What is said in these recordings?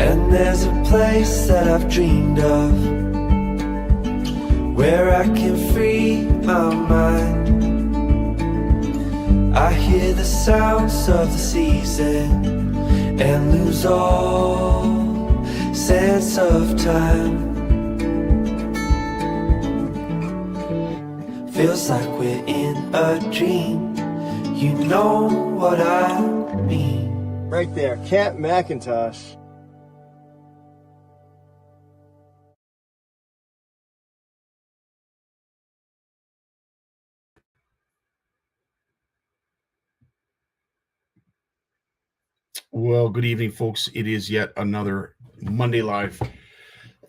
And there's a place that I've dreamed of, where I can free my mind. I hear the sounds of the season and lose all sense of time. Feels like we're in a dream, you know what I mean. Right there, Cat McIntosh. Well, good evening, folks. It is yet another Monday Live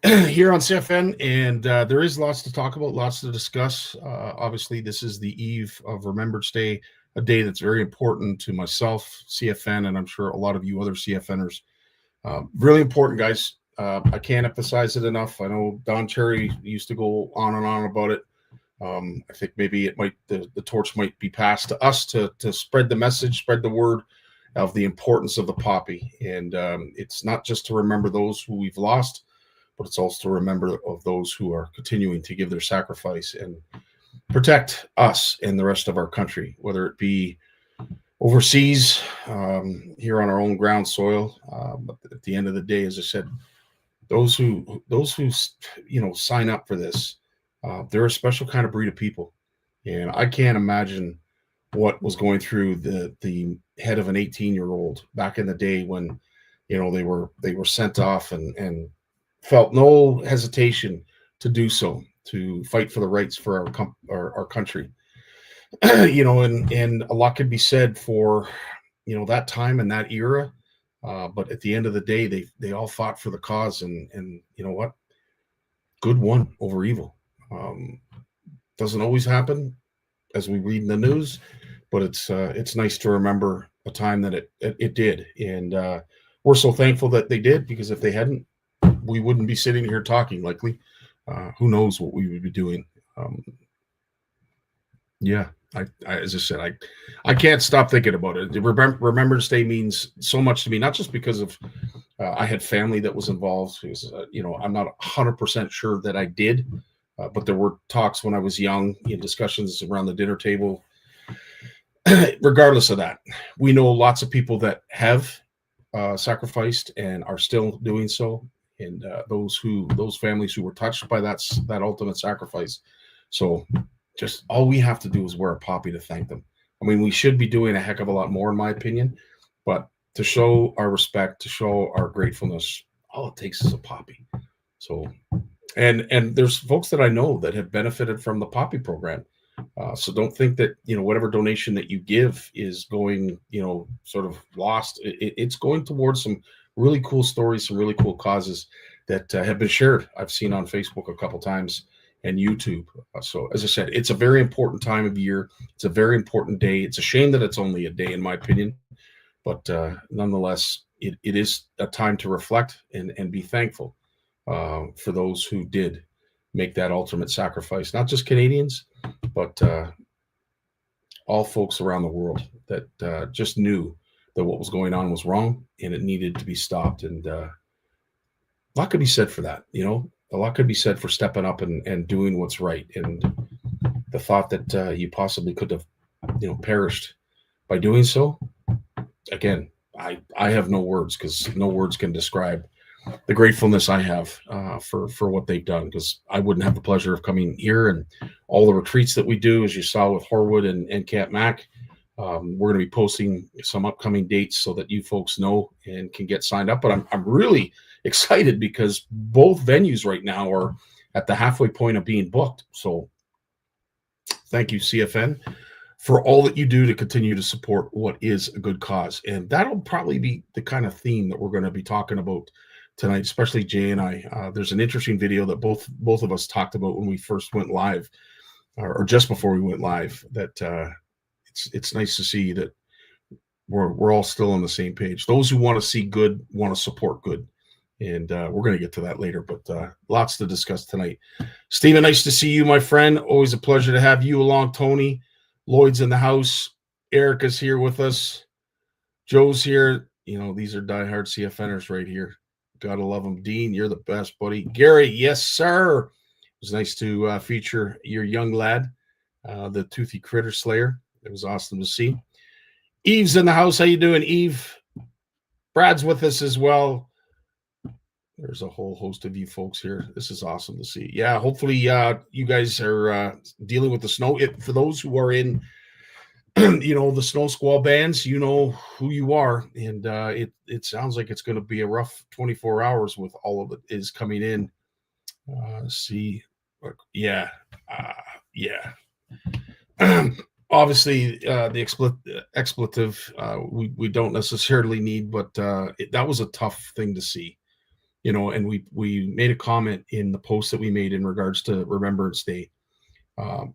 here on CFN, and there is lots to talk about, lots to discuss. Obviously, this is the eve of Remembrance Day, a day that's very important to myself, CFN, and I'm sure a lot of you other CFNers. Really important, guys. I can't emphasize it enough. I know Don Cherry used to go on and on about it. I think maybe it might the torch might be passed to us to spread the message, spread the word of the importance of the poppy. And it's not just to remember those who we've lost, but it's also to remember of those who are continuing to give their sacrifice and protect us and the rest of our country, whether it be overseas, here on our own ground soil. But at the end of the day, as I said, those who sign up for this, they're a special kind of breed of people. And I can't imagine what was going through the head of an 18-year-old back in the day when, they were sent off and felt no hesitation to do so, to fight for the rights for our country. And a lot could be said for, that time and that era. But at the end of the day, they all fought for the cause, and you know what? Good won over evil. Doesn't always happen, as we read in the news, but it's nice to remember a time that it did, and we're so thankful that they did, because if they hadn't, we wouldn't be sitting here talking. Likely, who knows what we would be doing? As I said, I can't stop thinking about it. Remembrance Day means so much to me, not just because of I had family that was involved. Because, I'm not 100% sure that I did, but there were talks when I was young, discussions around the dinner table. Regardless of that, we know lots of people that have sacrificed and are still doing so, and those families who were touched by that ultimate sacrifice. So just all we have to do is wear a poppy to thank them. I mean, we should be doing a heck of a lot more, in my opinion, but to show our respect, to show our gratefulness, all it takes is a poppy. So, and there's folks that I know that have benefited from the poppy program. So don't think that, whatever donation that you give is going, sort of lost. It's going towards some really cool stories, some really cool causes that have been shared. I've seen on Facebook a couple times and YouTube. So as I said, it's a very important time of year. It's a very important day. It's a shame that it's only a day, in my opinion, but nonetheless, it is a time to reflect and be thankful for those who did make that ultimate sacrifice. Not just Canadians, but all folks around the world that just knew that what was going on was wrong and it needed to be stopped. And a lot could be said for that. A lot could be said for stepping up and doing what's right. And the thought that you possibly could have, perished by doing so. Again, I have no words, because no words can describe the gratefulness I have for what they've done, because I wouldn't have the pleasure of coming here and all the retreats that we do, as you saw with Horwood and Cat Mac. We're going to be posting some upcoming dates so that you folks know and can get signed up. But I'm really excited because both venues right now are at the halfway point of being booked. So thank you, CFN, for all that you do to continue to support what is a good cause. And that'll probably be the kind of theme that we're going to be talking about tonight, especially Jay and I. There's an interesting video that both of us talked about when we first went live, or just before we went live, that it's nice to see that we're all still on the same page. Those who want to see good want to support good. And we're going to get to that later, but lots to discuss tonight. Stephen, nice to see you, my friend. Always a pleasure to have you along. Tony, Lloyd's in the house. Erica's here with us. Joe's here. These are diehard CFNers right here. Gotta love them. Dean, you're the best, buddy. Gary, yes, sir. It was nice to feature your young lad, the Toothy Critter Slayer. It was awesome to see. Eve's in the house. How you doing, Eve? Brad's with us as well. There's a whole host of you folks here. This is awesome to see. Yeah, hopefully you guys are dealing with the snow. For those who are in, the snow squall bands, you know who you are. And it sounds like it's going to be a rough 24 hours with all of it is coming in. Yeah. Obviously, the expletive we don't necessarily need, but that was a tough thing to see. And we made a comment in the post that we made in regards to Remembrance Day.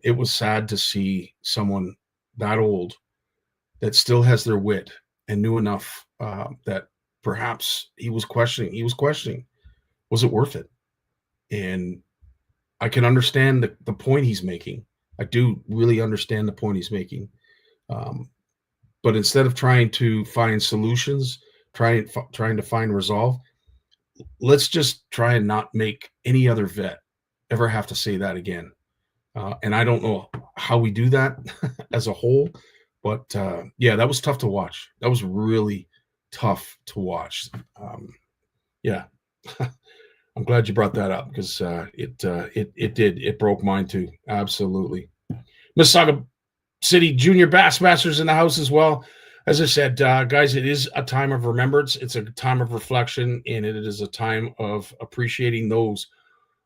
It was sad to see someone that old that still has their wit and knew enough that perhaps he was questioning, was it worth it? And I can understand the point he's making. I do really understand the point he's making. But instead of trying to find solutions, trying to find resolve, let's just try and not make any other vet ever have to say that again. And I don't know how we do that as a whole, but that was tough to watch. That was really tough to watch. I'm glad you brought that up because it broke mine too. Absolutely. Mississauga City Junior Bassmasters in the house as well. As I said, guys, it is a time of remembrance. It's a time of reflection, and it is a time of appreciating those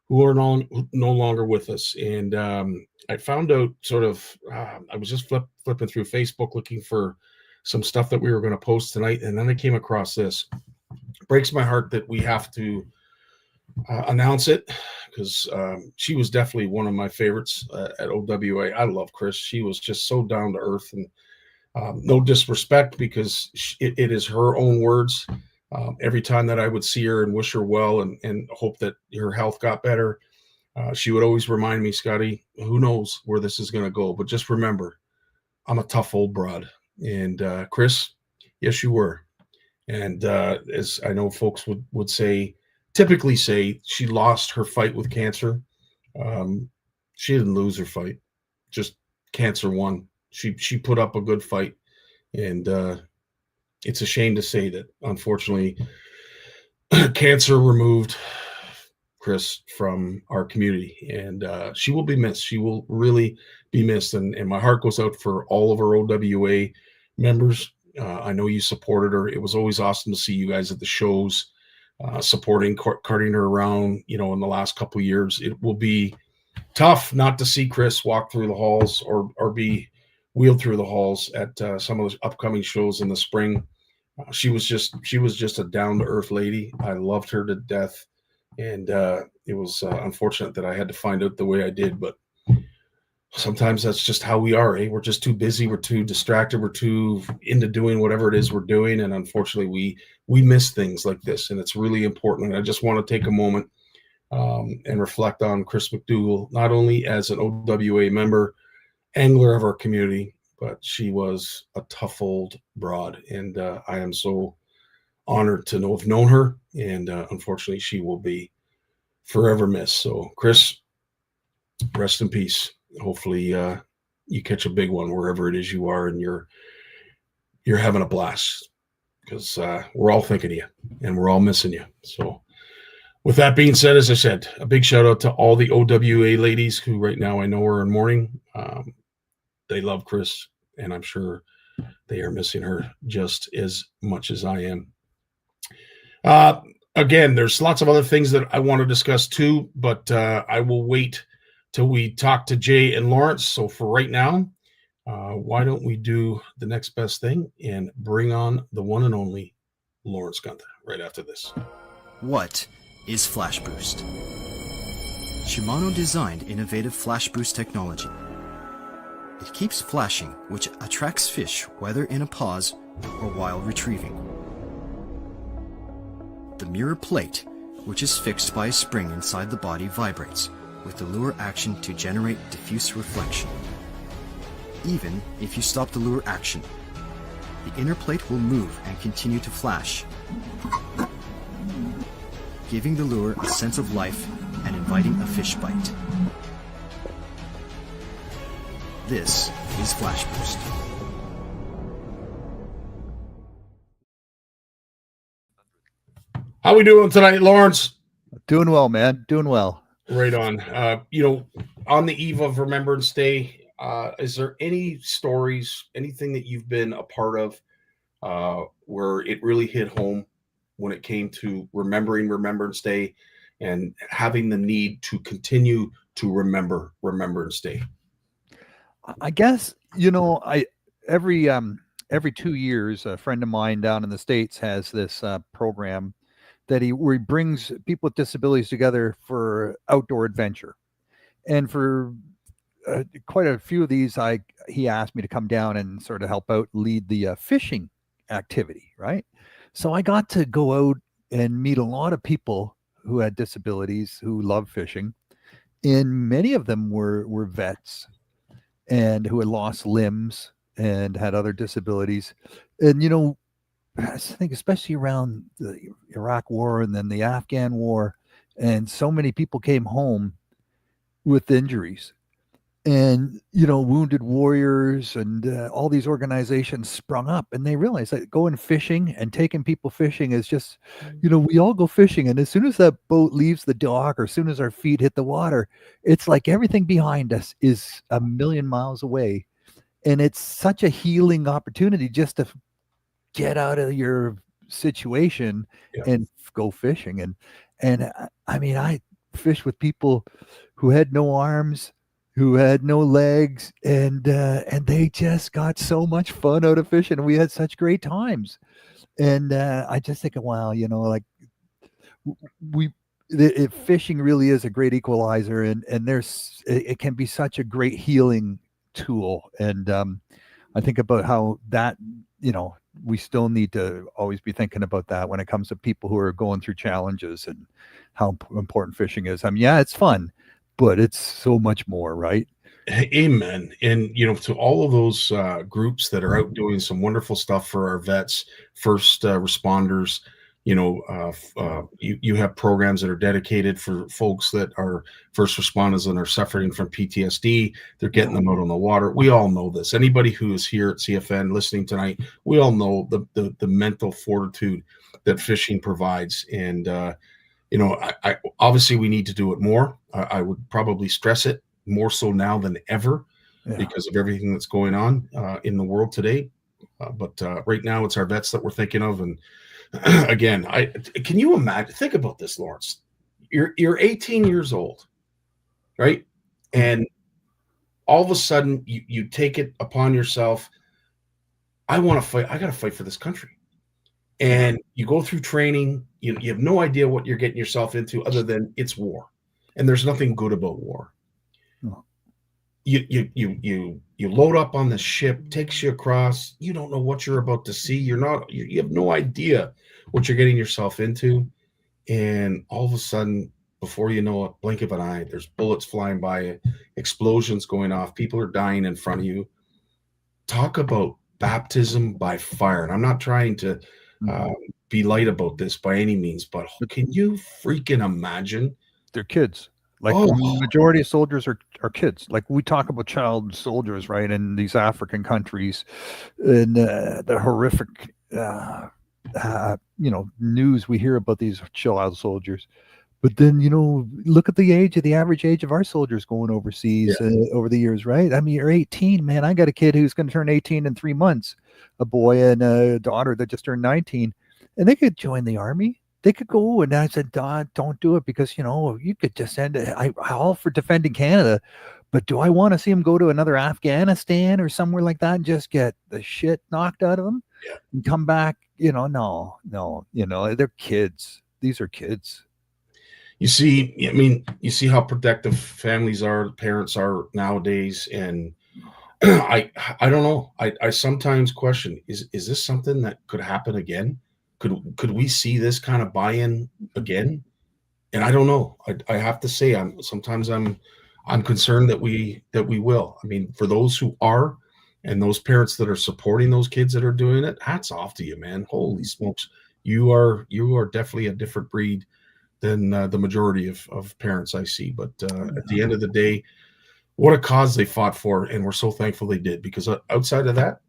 who are no longer with us. And I found out I was just flipping through Facebook looking for some stuff that we were going to post tonight, and then I came across this. It breaks my heart that we have to announce it because she was definitely one of my favorites at OWA. I love Chris. She was just so down to earth, and no disrespect because it is her own words. Every time that I would see her and wish her well and hope that her health got better, she would always remind me, Scotty, who knows where this is going to go, but just remember, I'm a tough old broad. And Chris, yes, you were. And as I know folks would typically say, she lost her fight with cancer. She didn't lose her fight, just cancer won. She put up a good fight, and it's a shame to say that, unfortunately, cancer removed Chris from our community, and she will be missed. She will really be missed, and my heart goes out for all of our OWA members. I know you supported her. It was always awesome to see you guys at the shows, supporting, carting her around, in the last couple of years. It will be tough not to see Chris walk through the halls or be wheeled through the halls at some of those upcoming shows in the spring. She was just a down-to-earth lady. I loved her to death, and it was unfortunate that I had to find out the way I did, but sometimes that's just how we are. We're just too busy, we're too distracted, we're too into doing whatever it is we're doing, and unfortunately we miss things like this, and it's really important. And I just want to take a moment and reflect on Chris McDougall, not only as an OWA member, angler of our community, but she was a tough old broad, and I am so honored to have known her, and unfortunately she will be forever missed. So Chris, rest in peace. Hopefully you catch a big one wherever it is you are, and you're having a blast, because we're all thinking of you and we're all missing you. So with that being said, as I said, a big shout out to all the OWA ladies who right now I know are in mourning. They love Chris, and I'm sure they are missing her just as much as I am. Again, there's lots of other things that I want to discuss too, but I will wait till we talk to Jay and Lawrence. So for right now, why don't we do the next best thing and bring on the one and only Lawrence Gunther right after this. What is Flash Boost? Shimano designed innovative Flash Boost technology. It keeps flashing, which attracts fish whether in a pause or while retrieving. The mirror plate, which is fixed by a spring inside the body, vibrates with the lure action to generate diffuse reflection. Even if you stop the lure action, the inner plate will move and continue to flash, giving the lure a sense of life and inviting a fish bite. This is Flash Boost. How we doing tonight, Lawrence? Doing well, man. Doing well. Right on. On the eve of Remembrance Day, is there any stories, anything that you've been a part of where it really hit home when it came to remembering Remembrance Day and having the need to continue to remember Remembrance Day? I guess, every 2 years, a friend of mine down in the States has this program where he brings people with disabilities together for outdoor adventure. And for quite a few of these, he asked me to come down and sort of help out lead the fishing activity, right? So I got to go out and meet a lot of people who had disabilities who love fishing. And many of them were vets and who had lost limbs and had other disabilities. And, I think especially around the Iraq War and then the Afghan War, and so many people came home with injuries. And, Wounded Warriors and all these organizations sprung up, and they realized that going fishing and taking people fishing is just, we all go fishing. And as soon as that boat leaves the dock or as soon as our feet hit the water, it's like everything behind us is a million miles away. And it's such a healing opportunity just to get out of your situation and go fishing. And I mean, I fished with people who had no arms, who had no legs, and they just got so much fun out of fishing. And we had such great times. And I just think, wow, fishing really is a great equalizer, and it can be such a great healing tool. And I think about how that, we still need to always be thinking about that when it comes to people who are going through challenges and how important fishing is. I mean, yeah, it's fun, but it's so much more, right? Amen. And, to all of those groups that are out doing some wonderful stuff for our vets, first responders, you have programs that are dedicated for folks that are first responders and are suffering from PTSD. They're getting them out on the water. We all know this. Anybody who is here at CFN listening tonight, we all know the mental fortitude that fishing provides. And, I obviously we need to do it more. I would probably stress it more so now than ever because of everything that's going on in the world today. But right now it's our vets that we're thinking of. And again, can you imagine? Think about this, Lawrence. You're 18 years old, right? And all of a sudden, you take it upon yourself. I want to fight. I got to fight for this country. And you go through training. You have no idea what you're getting yourself into, other than it's war, and there's nothing good about war. No. You load up on the ship, takes you across. You don't know what you're about to see. You have no idea what you're getting yourself into. And all of a sudden, before you know it, blink of an eye, there's bullets flying by you, explosions going off, people are dying in front of you. Talk about baptism by fire. And I'm not trying to be light about this by any means, but can you freaking imagine? They're kids. Like the majority of soldiers are kids. Like we talk about child soldiers, right, in these African countries, and the horrific, news we hear about these child soldiers. But then, look at the average age of our soldiers going overseas over the years, right? I mean, you're 18, man. I got a kid who's going to turn 18 in 3 months, a boy and a daughter that just turned 19, and they could join the army. They could go, and I said, don't do it because, you could just end it. I'm all for defending Canada, but do I want to see them go to another Afghanistan or somewhere like that and just get the shit knocked out of them and come back? No, they're kids. These are kids. You see how protective families are, parents are nowadays. And I don't know. I sometimes question, is this something that could happen again? Could we see this kind of buy-in again? And I don't know. I have to say, I'm concerned that we will. I mean, for those who are And those parents that are supporting those kids that are doing it, hats off to you, man. Holy smokes. You are definitely a different breed than the majority of parents I see. But at the end of the day, what a cause they fought for, and we're so thankful they did, because outside of that,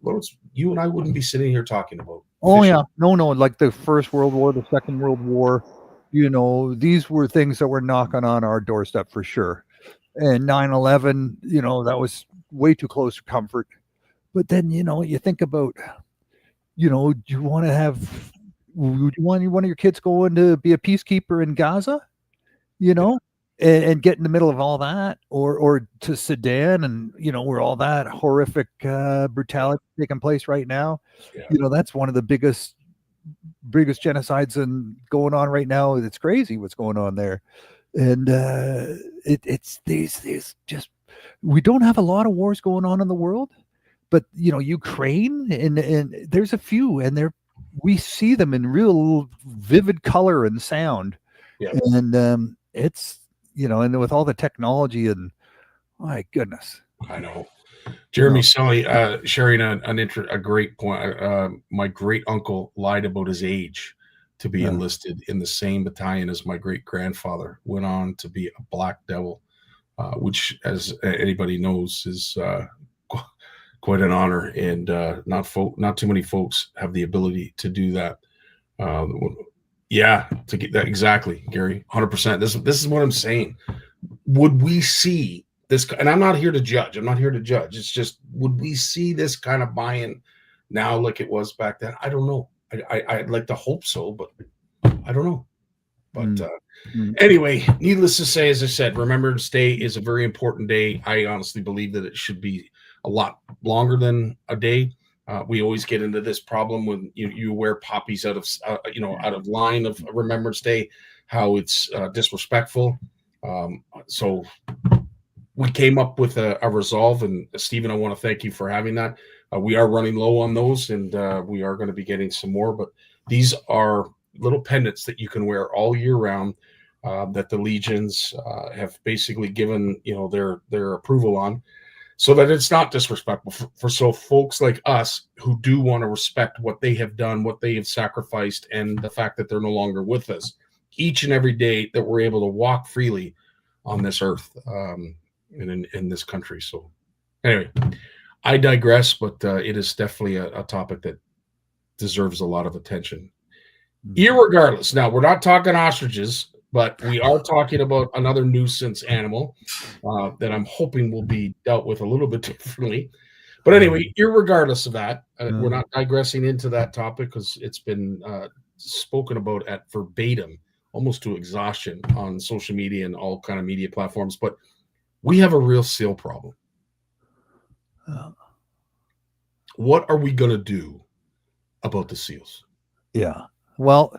you and I wouldn't be sitting here talking about Oh fishing. yeah, no, like the First World War, the Second World War, these were things that were knocking on our doorstep for sure. And 9/11, that was way too close to comfort. But then, you think about, do you want to have, would you want one of your kids going to be a peacekeeper in Gaza, and get in the middle of all that, or to Sudan, and where all that horrific brutality taking place right now. Yeah. That's one of the biggest genocides and going on right now. It's crazy what's going on there. And it's these just, we don't have a lot of wars going on in the world, but Ukraine, and there's a few, and we see them in real vivid color and sound. Yeah. And it's and with all the technology, and my goodness, I know. Jeremy Sully sharing a great point. My great uncle lied about his age to be enlisted in the same battalion as my great grandfather. Went on to be a Black Devil, which, as anybody knows, is quite an honor, and not too many folks have the ability to do that. To get that exactly, Gary, 100%. This is what I'm saying. Would we see this? And I'm not here to judge. It's just, would we see this kind of buy-in now like it was back then? I don't know. I'd like to hope so, but I don't know. But anyway, needless to say, as I said, Remembrance Day is a very important day. I honestly believe that it should be a lot longer than a day. We always get into this problem when you wear poppies out of line of Remembrance Day, how it's disrespectful. So we came up with a resolve, and Stephen, I want to thank you for having that. We are running low on those, and we are going to be getting some more, but these are little pendants that you can wear all year round, that the Legions have basically given their approval on, so that it's not disrespectful for folks like us who do want to respect what they have done, what they have sacrificed, and the fact that they're no longer with us each and every day, that we're able to walk freely on this earth, in this country. So anyway, I digress, but it is definitely a topic that deserves a lot of attention. Irregardless, now we're not talking ostriches, but we are talking about another nuisance animal that I'm hoping will be dealt with a little bit differently. But anyway, irregardless of that, we're not digressing into that topic, because it's been spoken about at verbatim, almost to exhaustion, on social media and all kind of media platforms. But we have a real seal problem. What are we going to do about the seals? Yeah. Well,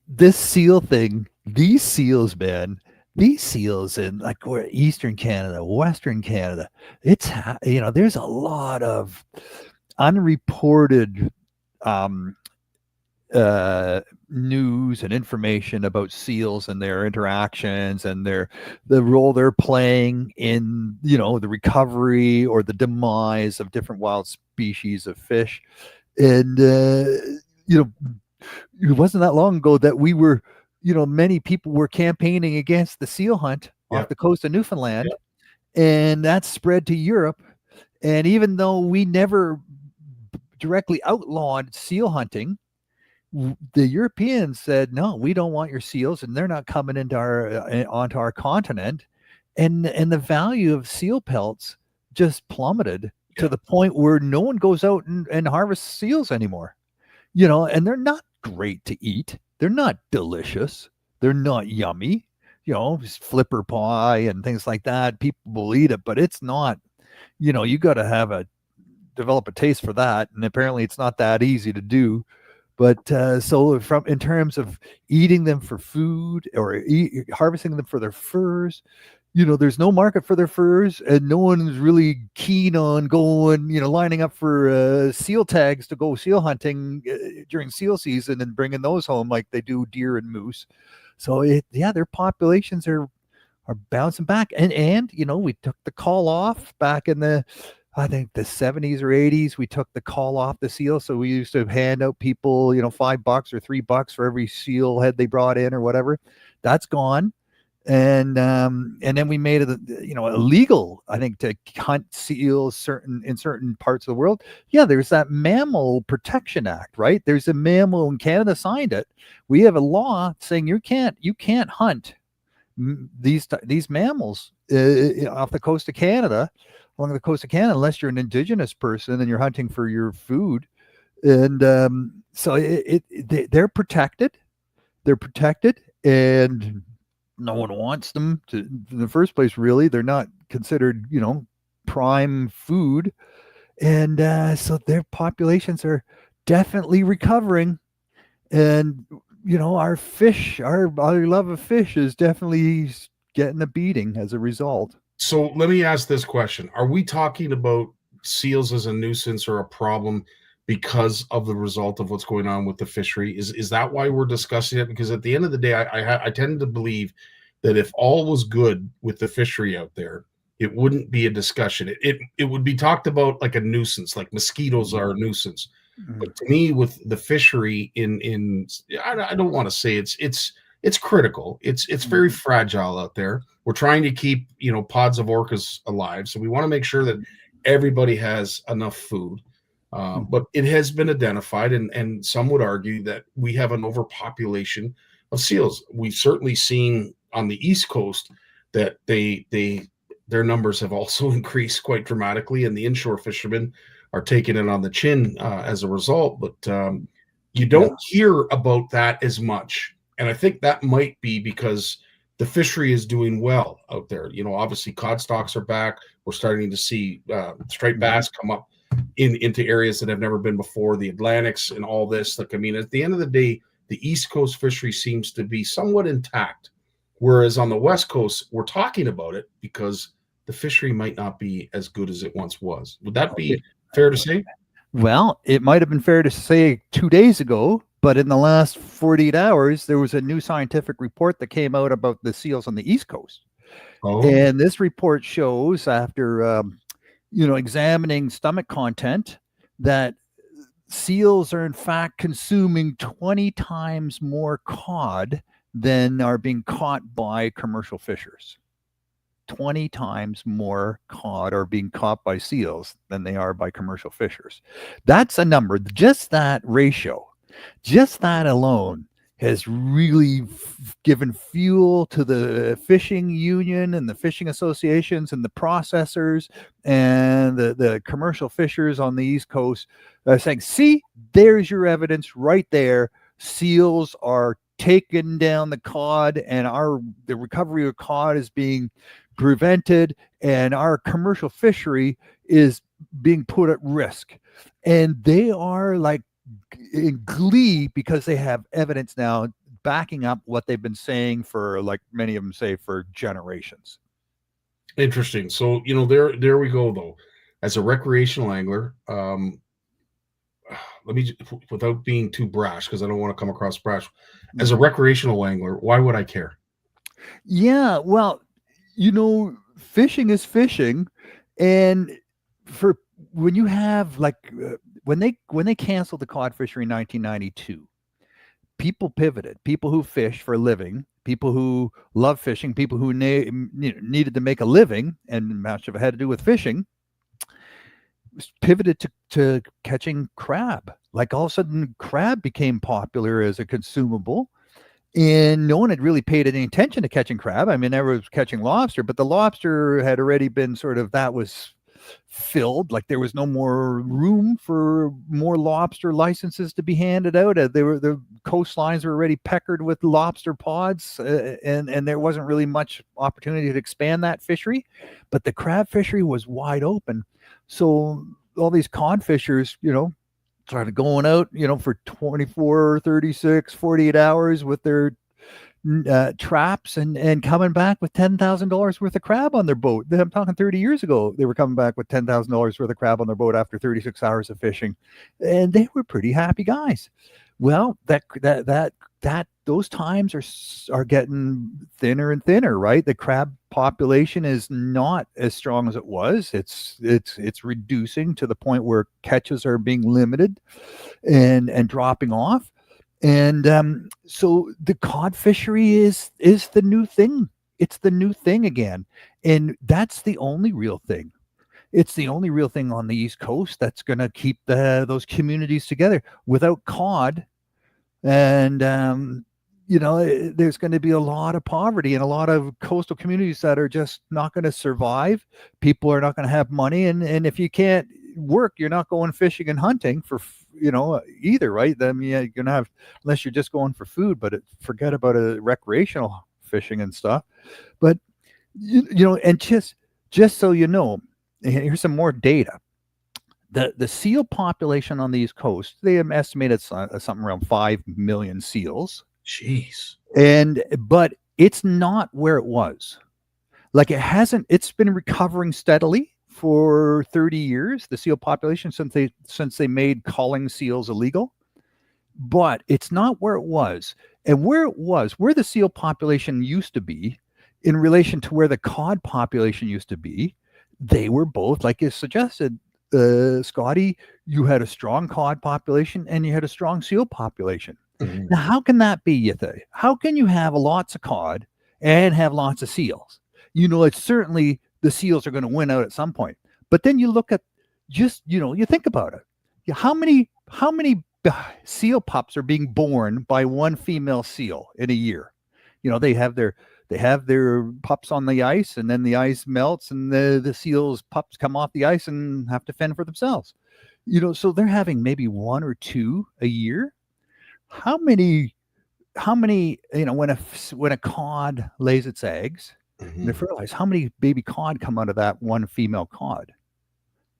this seal thing, these seals, man, these seals in like Eastern Canada, Western Canada, it's, there's a lot of unreported news and information about seals and their interactions and the role they're playing in the recovery or the demise of different wild species of fish. And it wasn't that long ago that we were, many people were campaigning against the seal hunt off the coast of Newfoundland, and that spread to Europe. And even though we never directly outlawed seal hunting, the Europeans said, no, we don't want your seals, and they're not coming onto our continent. And the value of seal pelts just plummeted to the point where no one goes out and harvests seals anymore. And they're not great to eat. They're not delicious. They're not yummy. Just flipper pie and things like that. People will eat it, but it's not, you got to develop a taste for that. And apparently it's not that easy to do. But so in terms of eating them for food or harvesting them for their furs, there's no market for their furs, and no one's really keen on going, lining up for seal tags to go seal hunting during seal season and bringing those home like they do deer and moose. So their populations are bouncing back, and we took the call off back in the I think the 70s or 80s, we took the call off the seal. So we used to hand out people, $5 or $3 for every seal head they brought in or whatever. That's gone. And then we made it, illegal, I think, to hunt seals in certain parts of the world. Yeah, there's that Mammal Protection Act, right? There's a mammal, and Canada signed it. We have a law saying you can't hunt these mammals off the coast of Canada, along the coast of Canada, unless you're an Indigenous person and you're hunting for your food. And so they're protected. They're protected, and no one wants them to in the first place. Really, they're not considered, prime food, and so their populations are definitely recovering. And our fish, our love of fish, is definitely getting a beating as a result. So let me ask this question: are we talking about seals as a nuisance or a problem because of the result of what's going on with the fishery? Is that why we're discussing it? Because at the end of the day, I tend to believe that if all was good with the fishery out there, it wouldn't be a discussion. It would be talked about like a nuisance, like mosquitoes are a nuisance. But to me, with the fishery I don't want to say it's critical. It's very fragile out there. We're trying to keep pods of orcas alive, so we want to make sure that everybody has enough food. But it has been identified, and some would argue that we have an overpopulation of seals. We've certainly seen on the East Coast that their numbers have also increased quite dramatically, and the inshore fishermen are taking it on the chin as a result. But you don't hear about that as much, and I think that might be because the fishery is doing well out there. Obviously cod stocks are back. We're starting to see striped bass come up into areas that have never been before, the Atlantics and all this. At the end of the day, the East Coast fishery seems to be somewhat intact, whereas on the West Coast, we're talking about it because the fishery might not be as good as it once was. Would that be fair to say? Well, it might have been fair to say 2 days ago, but in the last 48 hours, there was a new scientific report that came out about the seals on the East Coast. Oh. And this report shows, after examining stomach content, that seals are in fact consuming 20 times more cod than are being caught by commercial fishers. 20 times more cod are being caught by seals than they are by commercial fishers. That's a number. Just that ratio, just that alone has really given fuel to the fishing union and the fishing associations and the processors and the commercial fishers on the East Coast saying, see, there's your evidence right there. Seals are taking down the cod, and the recovery of cod is being prevented, and our commercial fishery is being put at risk. And they are like in glee because they have evidence now backing up what they've been saying for, like many of them say, for generations. Interesting. So there we go though. As a recreational angler, let me, without being too brash, because I don't want to come across brash, as a recreational angler, why would I care? Yeah, well, fishing is fishing, and for when you have when they canceled the cod fishery in 1992, people pivoted. People who fish for a living, people who love fishing, people who needed to make a living, and much of it had to do with fishing, pivoted to catching crab. Like all of a sudden, crab became popular as a consumable. And no one had really paid any attention to catching crab. I mean, everyone was catching lobster, but the lobster had already been that was filled. Like there was no more room for more lobster licenses to be handed out. The coastlines were already peckered with lobster pods, and there wasn't really much opportunity to expand that fishery. But the crab fishery was wide open. So all these cod fishers, started going out, for 24, 36, 48 hours with their traps and coming back with $10,000 worth of crab on their boat. I'm talking 30 years ago. They were coming back with $10,000 worth of crab on their boat after 36 hours of fishing, and they were pretty happy guys. Well, those times are getting thinner and thinner, right? The crab population is not as strong as it was. It's reducing to the point where catches are being limited and dropping off. And so the cod fishery is the new thing. It's the new thing again. And that's the only real thing. It's the only real thing on the East Coast that's going to keep those communities together. Without cod, and there's going to be a lot of poverty and a lot of coastal communities that are just not going to survive. People are not going to have money, and if you can't work, you're not going fishing and hunting for either, right? Then you're going to have, unless you're just going for food, but forget about a recreational fishing and stuff. But and just so you know, here's some more data. The seal population on the East Coast, they have estimated something around 5 million seals. Jeez. But it's not where it was. Like it's been recovering steadily for 30 years, the seal population, since they made culling seals illegal. But it's not where it was. And where the seal population used to be in relation to where the cod population used to be, they were both, like you suggested, Scotty, you had a strong cod population and you had a strong seal population. Mm-hmm. Now, how can that be, you think? How can you have lots of cod and have lots of seals? It's certainly the seals are going to win out at some point. But then you look at you think about it. How many seal pups are being born by one female seal in a year? They have their pups on the ice, and then the ice melts and the seals pups come off the ice and have to fend for themselves. So they're having maybe one or two a year. How many when a cod lays its eggs, Mm-hmm. and they fertilize, how many baby cod come out of that one female cod?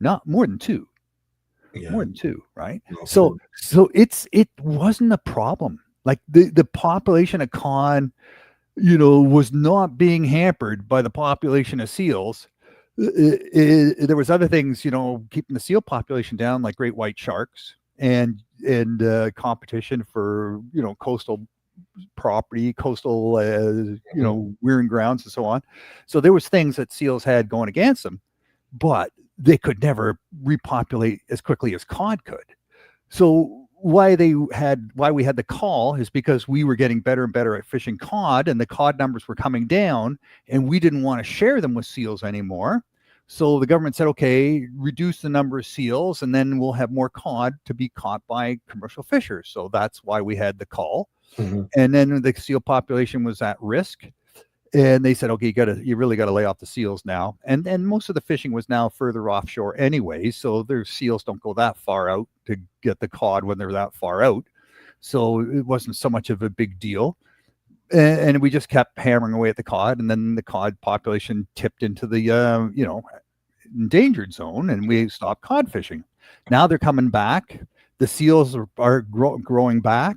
Not more than two. Yeah. More than two, right? No, So it wasn't a problem. Like the population of cod, was not being hampered by the population of seals. There was other things, keeping the seal population down, like great white sharks and competition for, coastal property, coastal, weiring grounds and so on. So there was things that seals had going against them, but they could never repopulate as quickly as cod could. So why we had the call is because we were getting better and better at fishing cod, and the cod numbers were coming down, and we didn't want to share them with seals anymore. So the government said, okay, reduce the number of seals, and then we'll have more cod to be caught by commercial fishers. So that's why we had the call. Mm-hmm. And then the seal population was at risk. And they said, okay, you really got to lay off the seals now. And most of the fishing was now further offshore anyway. So their seals don't go that far out to get the cod when they're that far out. So it wasn't so much of a big deal. And we just kept hammering away at the cod. And then the cod population tipped into the, endangered zone, and we stopped cod fishing. Now they're coming back. The seals are growing back.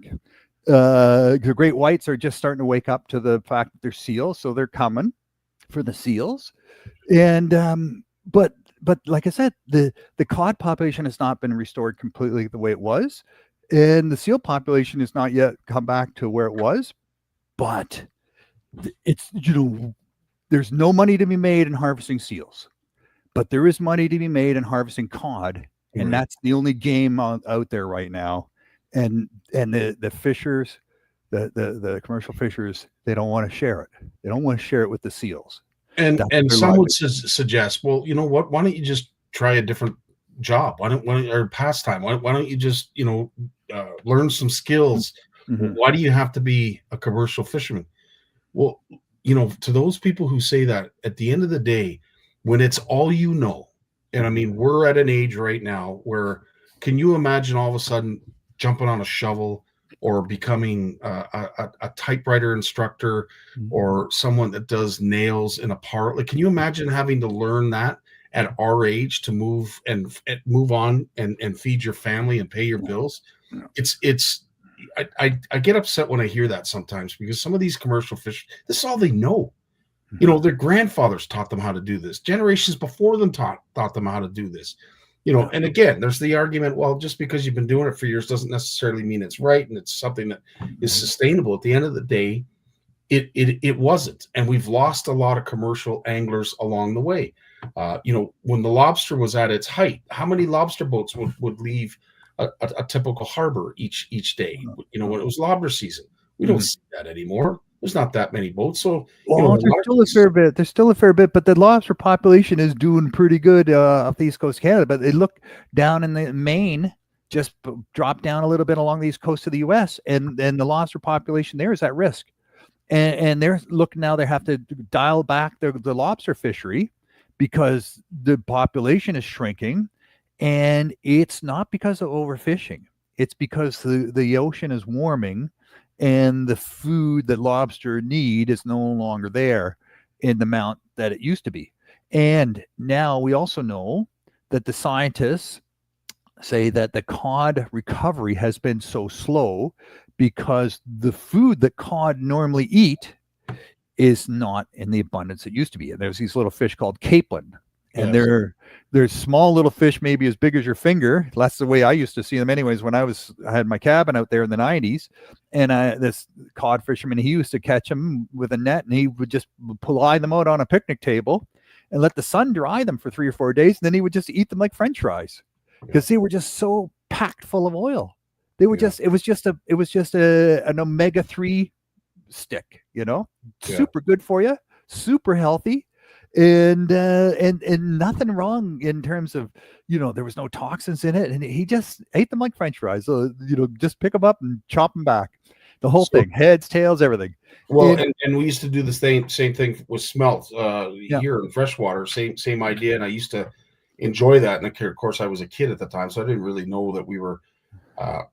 The great whites are just starting to wake up to the fact that they're seals, so they're coming for the seals. And but like I said, the cod population has not been restored completely the way it was, and the seal population has not yet come back to where it was. But it's there's no money to be made in harvesting seals, but there is money to be made in harvesting cod, and that's the only game out there right now. And the fishers, the commercial fishers, they don't want to share it. They don't want to share it with the seals. And some would suggest, well, you know what? Why don't you just try a different job? Why don't or pastime? Why don't you just learn some skills? Mm-hmm. Why do you have to be a commercial fisherman? Well, to those people who say that, at the end of the day, when it's all and I mean, we're at an age right now where, can you imagine all of a sudden jumping on a shovel or becoming a typewriter instructor, or someone that does nails in a parlor? Like, can you imagine having to learn that at our age to move on and feed your family and pay your bills? I get upset when I hear that sometimes, because some of these commercial fish, this is all they know. Their grandfathers taught them how to do this. Generations before them taught them how to do this. And again, there's the argument, well, just because you've been doing it for years doesn't necessarily mean it's right, and it's something that is sustainable. At the end of the day, it wasn't, and we've lost a lot of commercial anglers along the way. When the lobster was at its height, how many lobster boats would leave a typical harbor each day? When it was lobster season, we don't see that anymore. There's not that many boats, so Well, there's still a fair bit. There's still a fair bit, but the lobster population is doing pretty good off the east coast of Canada. But they look down in the Maine, just drop down a little bit along the east coast of the U.S., and the lobster population there is at risk. And they're looking now. They have to dial back the lobster fishery because the population is shrinking, and it's not because of overfishing. It's because the ocean is warming, and the food that lobster need is no longer there in the amount that it used to be. And now we also know that the scientists say that the cod recovery has been so slow because the food that cod normally eat is not in the abundance it used to be. And there's these little fish called capelin, and they're small little fish, maybe as big as your finger. That's the way I used to see them anyways when I had my cabin out there in the 90s. And this cod fisherman, he used to catch them with a net, and he would just lie them out on a picnic table and let the sun dry them for 3 or 4 days, and then he would just eat them like French fries because they were just so packed full of oil. They were it was just an omega-3 stick, super good for you, super healthy, and nothing wrong in terms of, there was no toxins in it, and he just ate them like French fries. So, just pick them up and chop them back, the whole thing, heads, tails, everything. Well, and we used to do the same thing with smelt here in freshwater, same idea, and I used to enjoy that. And of course, I was a kid at the time, so I didn't really know that we were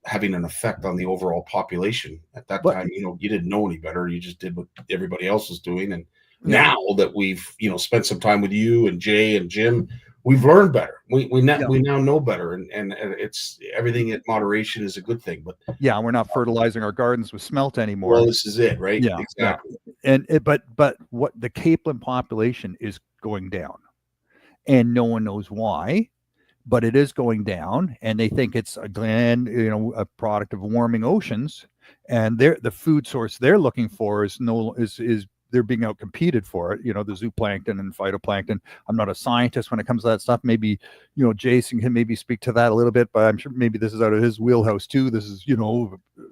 having an effect on the overall population at that time. You didn't know any better. You just did what everybody else was doing. And now that we've spent some time with you and Jay and Jim, we've learned better. We now know better, and it's everything in moderation is a good thing. But we're not fertilizing our gardens with smelt anymore. Well, this is it, right? Yeah, exactly. But what the capelin population is going down, and no one knows why. But it is going down, and they think it's a product of warming oceans, and the food source they're looking for is they're being out competed for it. The zooplankton and phytoplankton. I'm not a scientist when it comes to that stuff. Maybe Jason can maybe speak to that a little bit, but I'm sure maybe this is out of his wheelhouse too. This is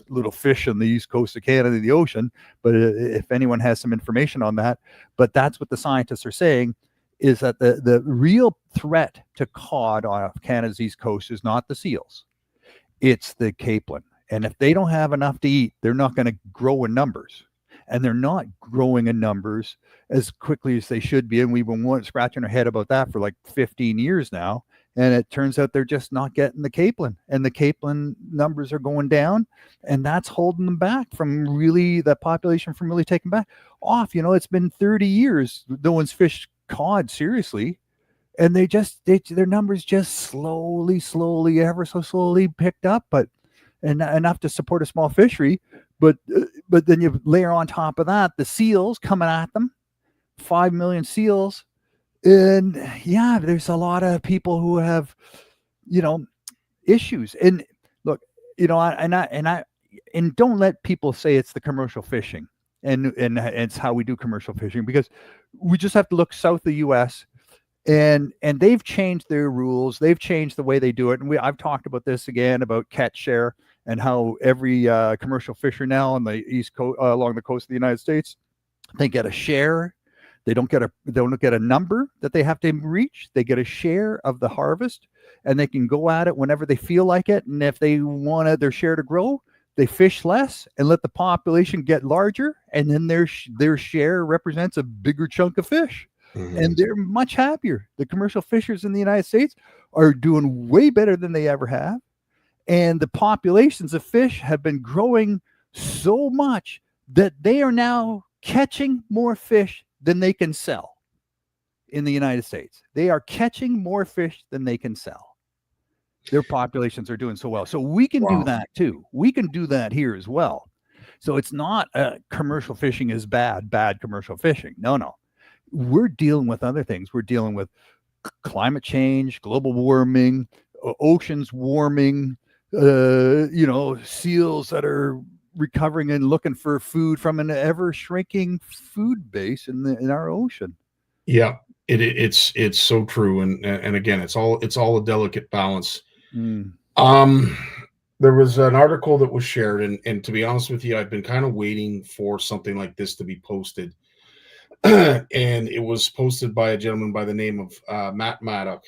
little fish on the east coast of Canada in the ocean. But if anyone has some information on that, but that's what the scientists are saying, is that the real threat to cod off Canada's east coast is not the seals, it's the capelin. And if they don't have enough to eat, they're not going to grow in numbers, and they're not growing in numbers as quickly as they should be. And we've been scratching our head about that for like 15 years now, and it turns out they're just not getting the capelin, and the capelin numbers are going down, and that's holding them back from that population from really taking back off. It's been 30 years no one's fished cod seriously, and their numbers just slowly, ever so slowly picked up, but enough to support a small fishery. But then you layer on top of that the seals coming at them, 5 million seals, and there's a lot of people who have issues. And look, and don't let people say it's the commercial fishing. And it's how we do commercial fishing, because we just have to look south of the U.S. and they've changed their rules. They've changed the way they do it. And I've talked about this again about catch share, and how every commercial fisher now on the east coast, along the coast of the United States, they get a share. They don't get a number that they have to reach. They get a share of the harvest, and they can go at it whenever they feel like it. And if they want their share to grow, they fish less and let the population get larger, and then their share represents a bigger chunk of fish. Mm-hmm. And they're much happier. The commercial fishers in the United States are doing way better than they ever have. And the populations of fish have been growing so much that they are now catching more fish than they can sell in the United States. They are catching more fish than they can sell. Their populations are doing so well. So we can do that too. We can do that here as well. So it's not commercial fishing is bad commercial fishing. No. We're dealing with other things. We're dealing with climate change, global warming, oceans warming, seals that are recovering and looking for food from an ever shrinking food base in our ocean. Yeah, it's so true, and again, it's all a delicate balance. There was an article that was shared, and to be honest with you, I've been kind of waiting for something like this to be posted. And it was posted by a gentleman by the name of Matt Maddock.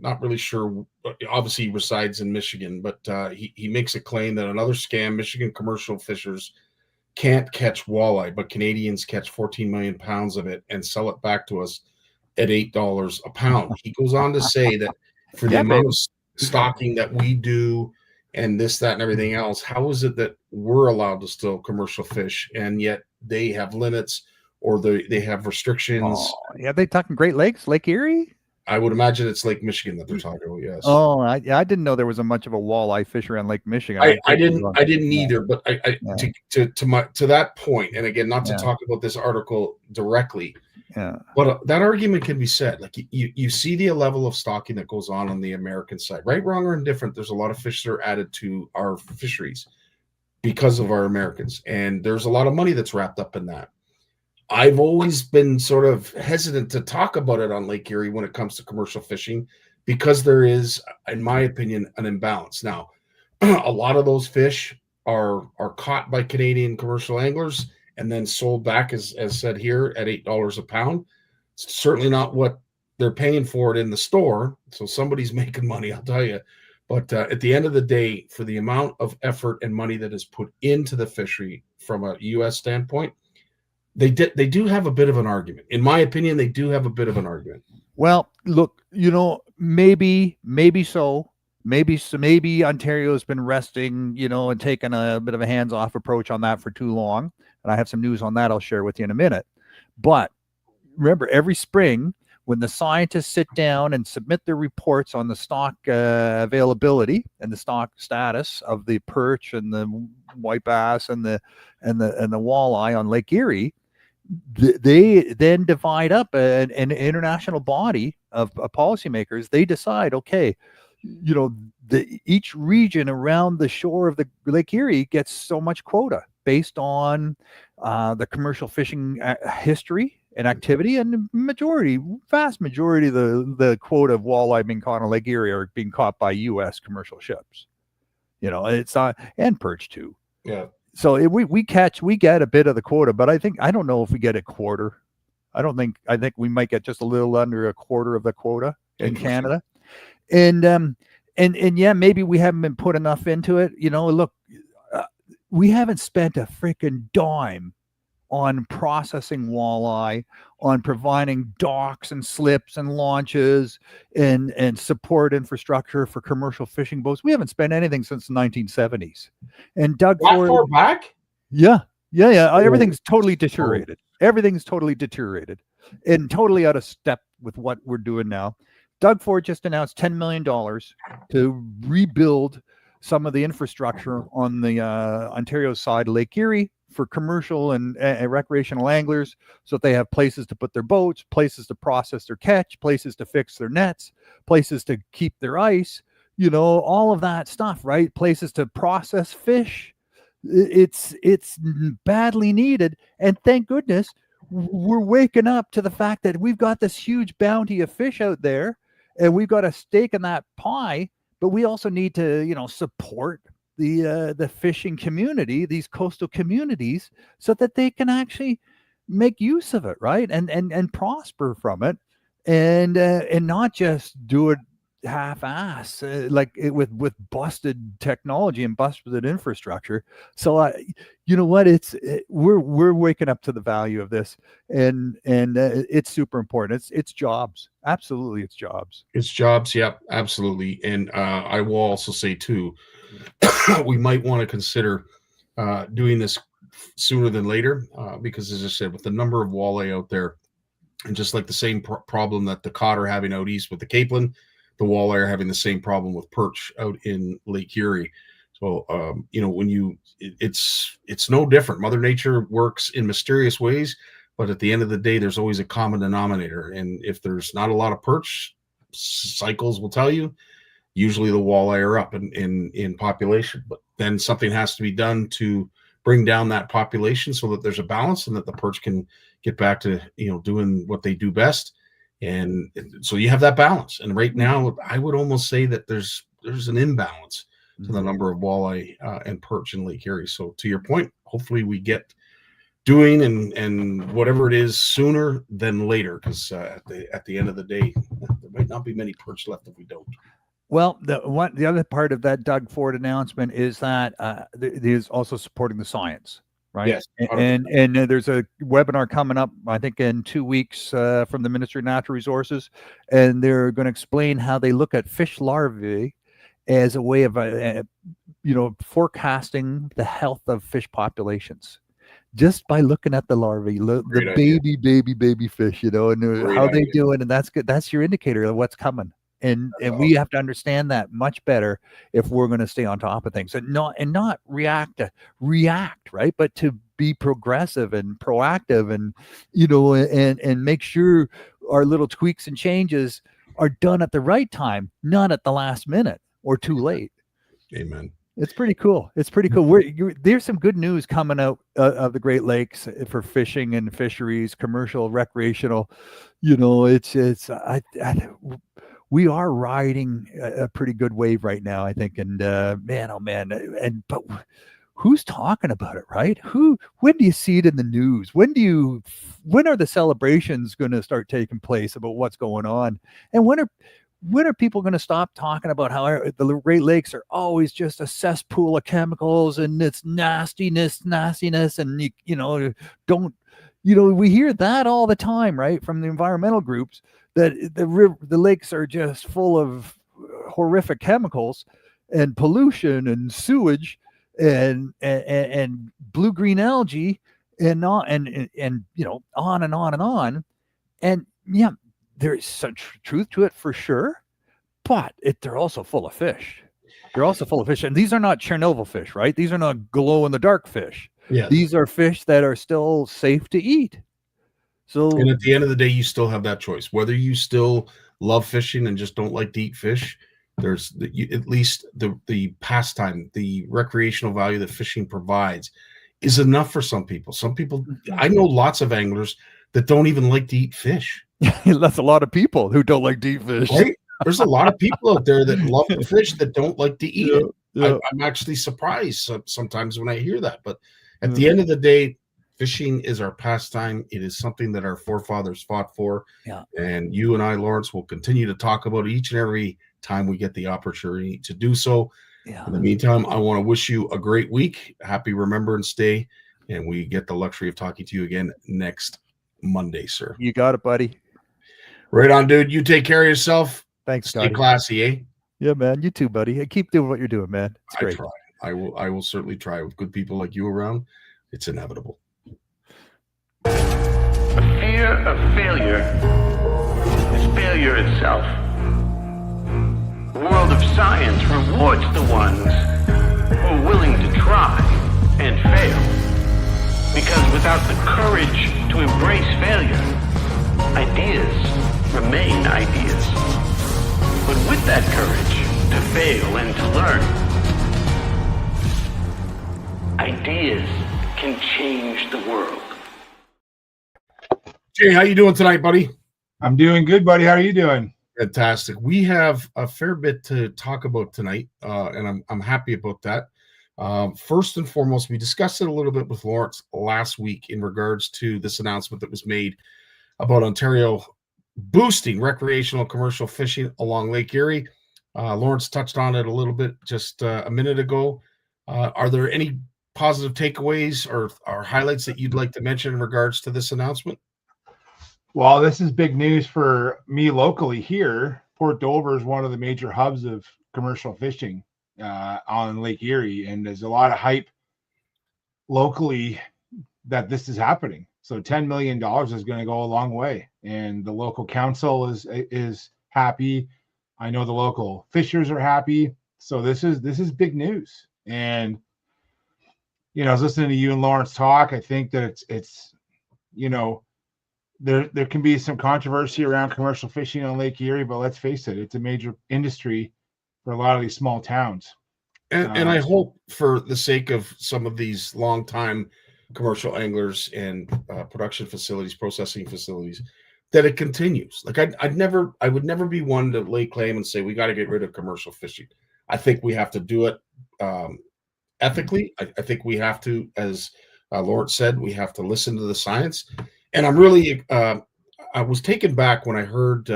Not really sure. Obviously, he resides in Michigan, but he makes a claim that another scam: Michigan commercial fishers can't catch walleye, but Canadians catch 14 million pounds of it and sell it back to us at $8 a pound. He goes on to say that for the amount of stocking that we do and this, that, and everything else, how is it that we're allowed to still commercial fish and yet they have limits or they have restrictions? Oh, yeah, they talking Great Lakes, Lake Erie? I would imagine it's Lake Michigan that they're talking about. Yes. Oh, I didn't know there was much of a walleye fishery on Lake Michigan. I didn't either. But to that point, and again, not to talk about this article directly. Yeah. But that argument can be said. Like you see the level of stocking that goes on the American side, right, wrong, or indifferent. There's a lot of fish that are added to our fisheries because of our Americans, and there's a lot of money that's wrapped up in that. I've always been sort of hesitant to talk about it on Lake Erie when it comes to commercial fishing because there is, in my opinion, an imbalance. Now, a lot of those fish are caught by Canadian commercial anglers and then sold back, as said here, at $8 a pound. It's certainly not what they're paying for it in the store. So somebody's making money, I'll tell you. But at the end of the day, for the amount of effort and money that is put into the fishery from a U.S. standpoint, they do have a bit of an argument. In my opinion, they do have a bit of an argument. Well, look, maybe so. Maybe Ontario's been resting, and taking a bit of a hands-off approach on that for too long. And I have some news on that I'll share with you in a minute. But remember, every spring, when the scientists sit down and submit their reports on the stock availability and the stock status of the perch and the white bass and the walleye on Lake Erie, they then divide up an international body of policymakers. They decide, okay, each region around the shore of the Lake Erie gets so much quota based on the commercial fishing history and activity, and vast majority of the quota of walleye being caught on Lake Erie are being caught by U.S. commercial ships. It's not, and perch too. Yeah. So we get a bit of the quota, but I don't know if we get a quarter. I think we might get just a little under a quarter of the quota in Canada. And yeah, maybe we haven't been put enough into it. Look, we haven't spent a freaking dime on processing walleye, on providing docks and slips and launches and support infrastructure for commercial fishing boats. We haven't spent anything since the 1970s. And Doug Ford, far back? Yeah. Everything's totally deteriorated. Everything's totally deteriorated and totally out of step with what we're doing now. Doug Ford just announced $10 million to rebuild some of the infrastructure on the Ontario side of Lake Erie for commercial and recreational anglers, so that they have places to put their boats, places to process their catch, places to fix their nets, places to keep their ice, all of that stuff, right? Places to process fish. It's badly needed. And thank goodness we're waking up to the fact that we've got this huge bounty of fish out there and we've got a stake in that pie, but we also need to, support the fishing community, these coastal communities, so that they can actually make use of it, right? And prosper from it, and not just do it half-ass with busted technology and busted infrastructure. So you know what, we're waking up to the value of this, and it's super important. It's jobs. Absolutely, it's jobs. It's jobs. Yep, absolutely. And I will also say too, we might want to consider doing this sooner than later, because as I said, with the number of walleye out there, and just like the same problem that the cod are having out east with the capelin, the walleye are having the same problem with perch out in Lake Erie. So, it's no different. Mother Nature works in mysterious ways, but at the end of the day, there's always a common denominator. And if there's not a lot of perch, cycles will tell you usually the walleye are up in population. But then something has to be done to bring down that population so that there's a balance and that the perch can get back to, doing what they do best. And so you have that balance. And right now, I would almost say that there's an imbalance to the number of walleye and perch in Lake Erie. So to your point, hopefully we get doing and whatever it is sooner than later, because at the end of the day, there might not be many perch left if we don't. Well, the other part of that Doug Ford announcement is that is also supporting the science, right? Yes, and there's a webinar coming up, I think, in 2 weeks from the Ministry of Natural Resources, and they're going to explain how they look at fish larvae as a way of forecasting the health of fish populations just by looking at the larvae, the baby fish, and how they do it, and that's good. That's your indicator of what's coming. And we have to understand that much better if we're going to stay on top of things and not react, right? But to be progressive and proactive and and make sure our little tweaks and changes are done at the right time, not at the last minute or too late. Amen. It's pretty cool. There's some good news coming out of the Great Lakes for fishing and fisheries, commercial, recreational. We are riding a pretty good wave right now, I think. And man, oh man, but who's talking about it, right? When do you see it in the news? When are the celebrations going to start taking place about what's going on? And when are people going to stop talking about how the Great Lakes are always just a cesspool of chemicals and it's nastiness, and we hear that all the time, right, from the environmental groups, that the lakes are just full of horrific chemicals and pollution and sewage and blue-green algae and on and on and on and on. And yeah, there's such truth to it for sure, but they're also full of fish. They're also full of fish, and these are not Chernobyl fish, right? These are not glow-in-the-dark fish. Yeah, these are fish that are still safe to eat. So, and at the end of the day, you still have that choice. Whether you still love fishing and just don't like to eat fish, there's at least the pastime, the recreational value that fishing provides is enough for some people. Some people, I know lots of anglers that don't even like to eat fish. That's a lot of people who don't like to eat fish. Right? There's a lot of people out there that love the fish that don't like to eat it. Yeah. I'm actually surprised sometimes when I hear that. But at the end of the day, fishing is our pastime. It is something that our forefathers fought for. Yeah. And you and I, Lawrence, will continue to talk about it each and every time we get the opportunity to do so. Yeah. In the meantime, I want to wish you a great week. Happy Remembrance Day. And we get the luxury of talking to you again next Monday, sir. You got it, buddy. Right on, dude. You take care of yourself. Thanks, Stay classy, eh? Yeah, man. You too, buddy. Keep doing what you're doing, man. It's great. I will certainly try. With good people like you around, it's inevitable. The fear of failure is failure itself. The world of science rewards the ones who are willing to try and fail. Because without the courage to embrace failure, ideas remain ideas. But with that courage to fail and to learn, ideas can change the world. Jay, how you doing tonight, buddy? I'm doing good, buddy. How are you doing? Fantastic. We have a fair bit to talk about tonight, and I'm happy about that. First and foremost, we discussed it a little bit with Lawrence last week in regards to this announcement that was made about Ontario boosting recreational commercial fishing along Lake Erie. Lawrence touched on it a little bit just a minute ago. Are there any positive takeaways or highlights that you'd like to mention in regards to this announcement? Well, this is big news for me locally here. Port Dover is one of the major hubs of commercial fishing on Lake Erie, and there's a lot of hype locally that this is happening. So $10 million is going to go a long way, and the local council is happy. I know the local fishers are happy. So this is big news. And I was listening to you and Lawrence talk. I think that it's there can be some controversy around commercial fishing on Lake Erie, but let's face it, it's a major industry for a lot of these small towns. And I hope, for the sake of some of these longtime commercial anglers and production facilities, processing facilities, that it continues. Like I would never be one to lay claim and say we got to get rid of commercial fishing. I think we have to do it ethically. I think we have to, as Lawrence said, we have to listen to the science. And I'm really, I was taken back when I heard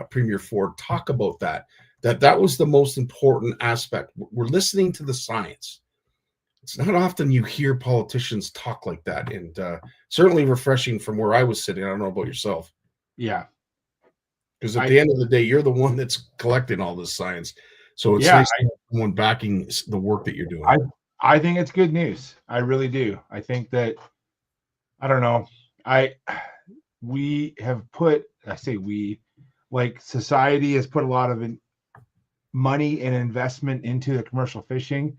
Premier Ford talk about that was the most important aspect. We're listening to the science. It's not often you hear politicians talk like that, and certainly refreshing from where I was sitting. I don't know about yourself. Yeah. Because at the end of the day, you're the one that's collecting all this science. So it's nice to have someone backing the work that you're doing. I think it's good news. I really do. I think that, I don't know, we have put, I say we, like society has put a lot of money and investment into the commercial fishing.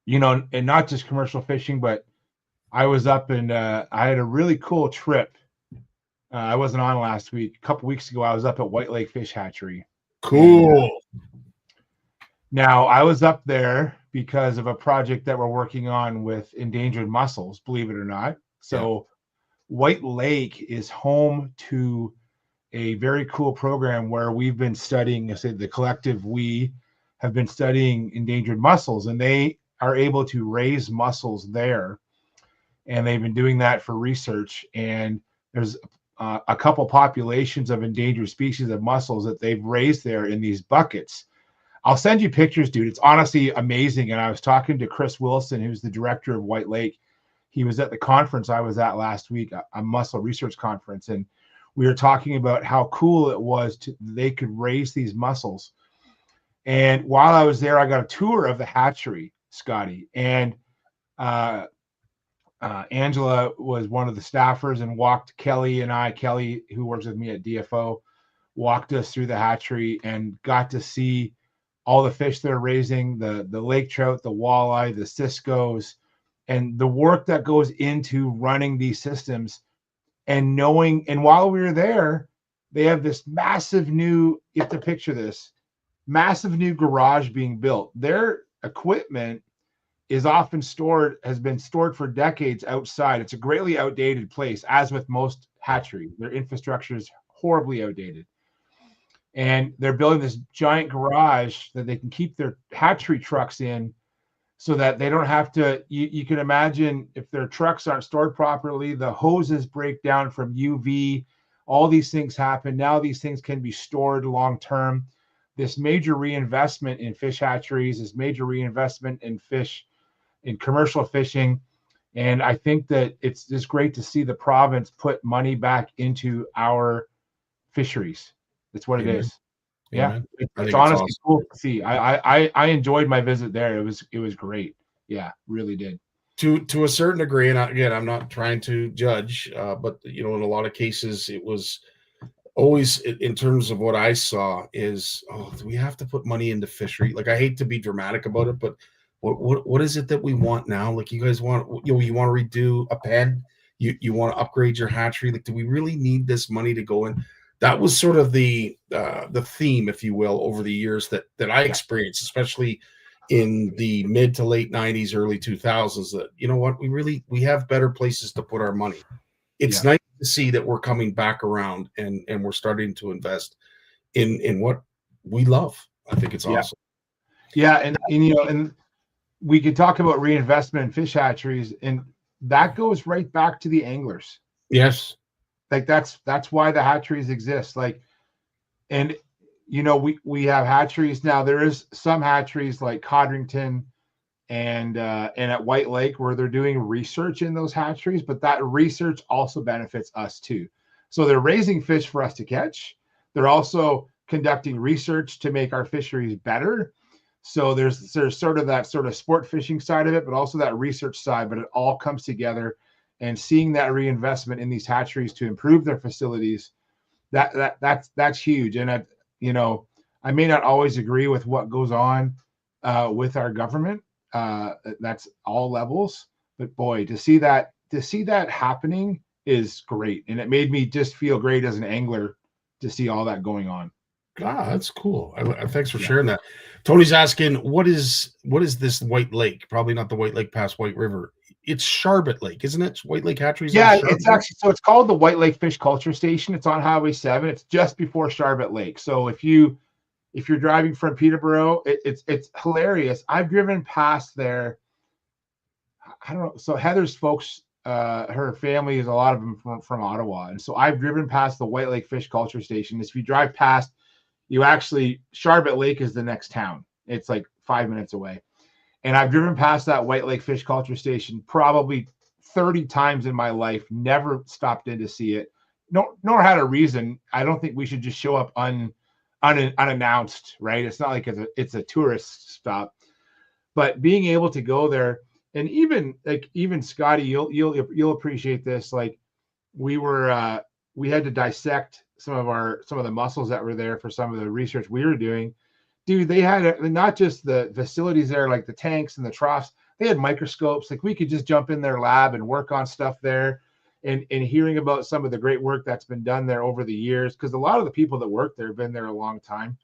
You know, and not just commercial fishing, but I was up and I had a really cool trip. I wasn't on last week. A couple weeks ago, I was up at White Lake Fish Hatchery. Cool. Now, I was up there because of a project that we're working on with endangered mussels, believe it or not. So White Lake is home to a very cool program where we've been studying, I say the collective, we have been studying endangered mussels, and they are able to raise mussels there. And they've been doing that for research. And there's a couple populations of endangered species of mussels that they've raised there in these buckets. I'll send you pictures, dude. It's honestly amazing. And I was talking to Chris Wilson, who's the director of White Lake. He was at the conference I was at last week, a mussel research conference. And we were talking about how cool it was they could raise these mussels. And while I was there, I got a tour of the hatchery, Scotty. And Angela was one of the staffers and walked Kelly, who works with me at DFO, walked us through the hatchery and got to see all the fish they're raising, the lake trout, the walleye, the ciscos, and the work that goes into running these systems. And while we were there, they have this massive new, you have to picture this, massive new garage being built. Their equipment has been stored for decades outside. It's a greatly outdated place, as with most hatcheries. Their infrastructure is horribly outdated. And they're building this giant garage that they can keep their hatchery trucks in so that they don't have to, you can imagine if their trucks aren't stored properly, the hoses break down from UV, all these things happen. Now these things can be stored long-term. This major reinvestment in fish hatcheries, this major reinvestment in commercial fishing. And I think that it's just great to see the province put money back into our fisheries. That's what it is. Yeah. It's honestly awesome. Cool to see. I enjoyed my visit there. It was great. Yeah, really did. To a certain degree, and again, I'm not trying to judge, but in a lot of cases, it was always, in terms of what I saw, is, do we have to put money into fishery? Like, I hate to be dramatic about it, but what is it that we want now? Like, you guys want, you want to redo a pen? You want to upgrade your hatchery? Like, do we really need this money to go in? That was sort of the theme, if you will, over the years that I experienced, especially in the mid to late 90s, early 2000s, that, you know what, we have better places to put our money. It's nice to see that we're coming back around and we're starting to invest in what we love. I think it's awesome. Yeah. And we could talk about reinvestment in fish hatcheries, and that goes right back to the anglers. Yes. Like that's why the hatcheries exist. Like, and we have hatcheries now. There is some hatcheries like Codrington and at White Lake where they're doing research in those hatcheries, but that research also benefits us too. So they're raising fish for us to catch. They're also conducting research to make our fisheries better. So there's sort of that sort of sport fishing side of it, but also that research side, but it all comes together. And seeing that reinvestment in these hatcheries to improve their facilities, that's huge. And I may not always agree with what goes on with our government. That's all levels, but boy, to see that happening is great. And it made me just feel great as an angler to see all that going on. Ah, that's cool. Thanks for sharing that. Tony's asking, what is this White Lake? Probably not the White Lake past White River. It's Sharbet Lake, isn't it? White Lake Hatcheries. Yeah, it's actually, so it's called the White Lake Fish Culture Station. It's on Highway 7. It's just before Sharbet Lake. So if you're driving from Peterborough, it's hilarious. I've driven past there. I don't know. So Heather's folks, her family is a lot of them from Ottawa, and so I've driven past the White Lake Fish Culture Station. If you drive past, Sharbet Lake is the next town. It's like 5 minutes away. And I've driven past that White Lake Fish Culture Station probably 30 times in my life, never stopped in to see it, nor had a reason. I don't think we should just show up unannounced, right? It's not like it's a tourist stop. But being able to go there, and even Scotty, you'll appreciate this. Like we had to dissect some of the mussels that were there for some of the research we were doing. Dude, they had not just the facilities there, like the tanks and the troughs, they had microscopes. Like we could just jump in their lab and work on stuff there, and hearing about some of the great work that's been done there over the years, because a lot of the people that work there have been there a long time.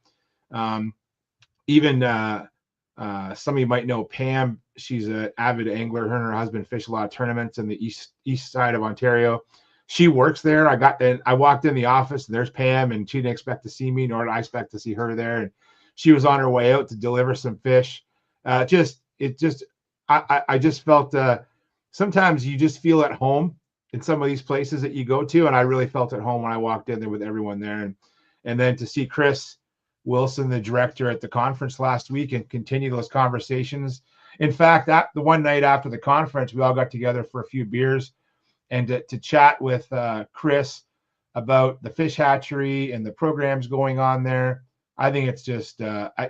Even some of you might know Pam. She's an avid angler. Her and her husband fish a lot of tournaments in the east side of Ontario. She works there. I walked in the office and there's Pam, and she didn't expect to see me, nor did I expect to see her there. And she was on her way out to deliver some fish. I just felt sometimes you just feel at home in some of these places that you go to. And I really felt at home when I walked in there with everyone there. And then to see Chris Wilson, the director, at the conference last week and continue those conversations. In fact, the one night after the conference, we all got together for a few beers and to chat with Chris about the fish hatchery and the programs going on there. I think it's just,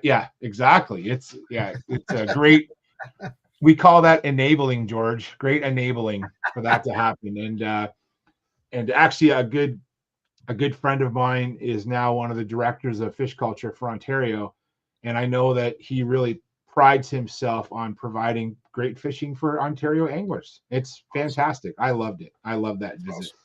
yeah, exactly. It's a great, we call that enabling, George, great enabling for that to happen. And actually a good friend of mine is now one of the directors of fish culture for Ontario. And I know that he really prides himself on providing great fishing for Ontario anglers. It's fantastic. I loved it. I love that visit. Awesome.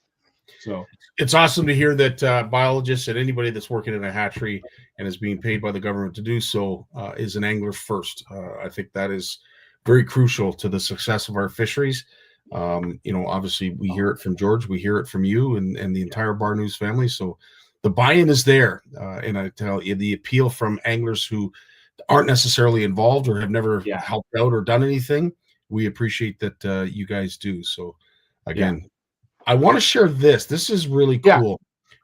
So it's awesome to hear that biologists and anybody that's working in a hatchery and is being paid by the government to do so is an angler first. I think that is very crucial to the success of our fisheries. Obviously we hear it from George, we hear it from you and the entire Barnucz family. So the buy-in is there. And I tell you, the appeal from anglers who aren't necessarily involved or have never helped out or done anything, we appreciate that you guys do. So again, I want to share this. This is really cool.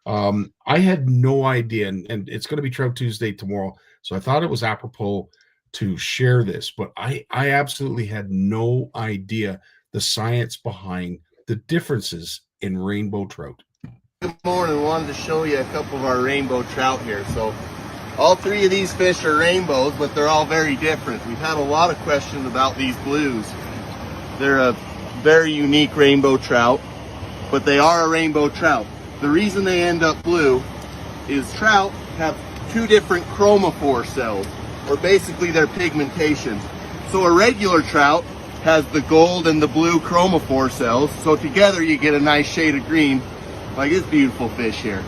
I had no idea, and it's going to be Trout Tuesday tomorrow, so I thought it was apropos to share this, but I absolutely had no idea the science behind the differences in rainbow trout. Good morning. We wanted to show you a couple of our rainbow trout here. So all three of these fish are rainbows, but they're all very different. We've had a lot of questions about these blues. They're a very unique rainbow trout, but they are a rainbow trout. The reason they end up blue is trout have two different chromophore cells, or basically their pigmentation. So a regular trout has the gold and the blue chromophore cells, so together you get a nice shade of green, like this beautiful fish here.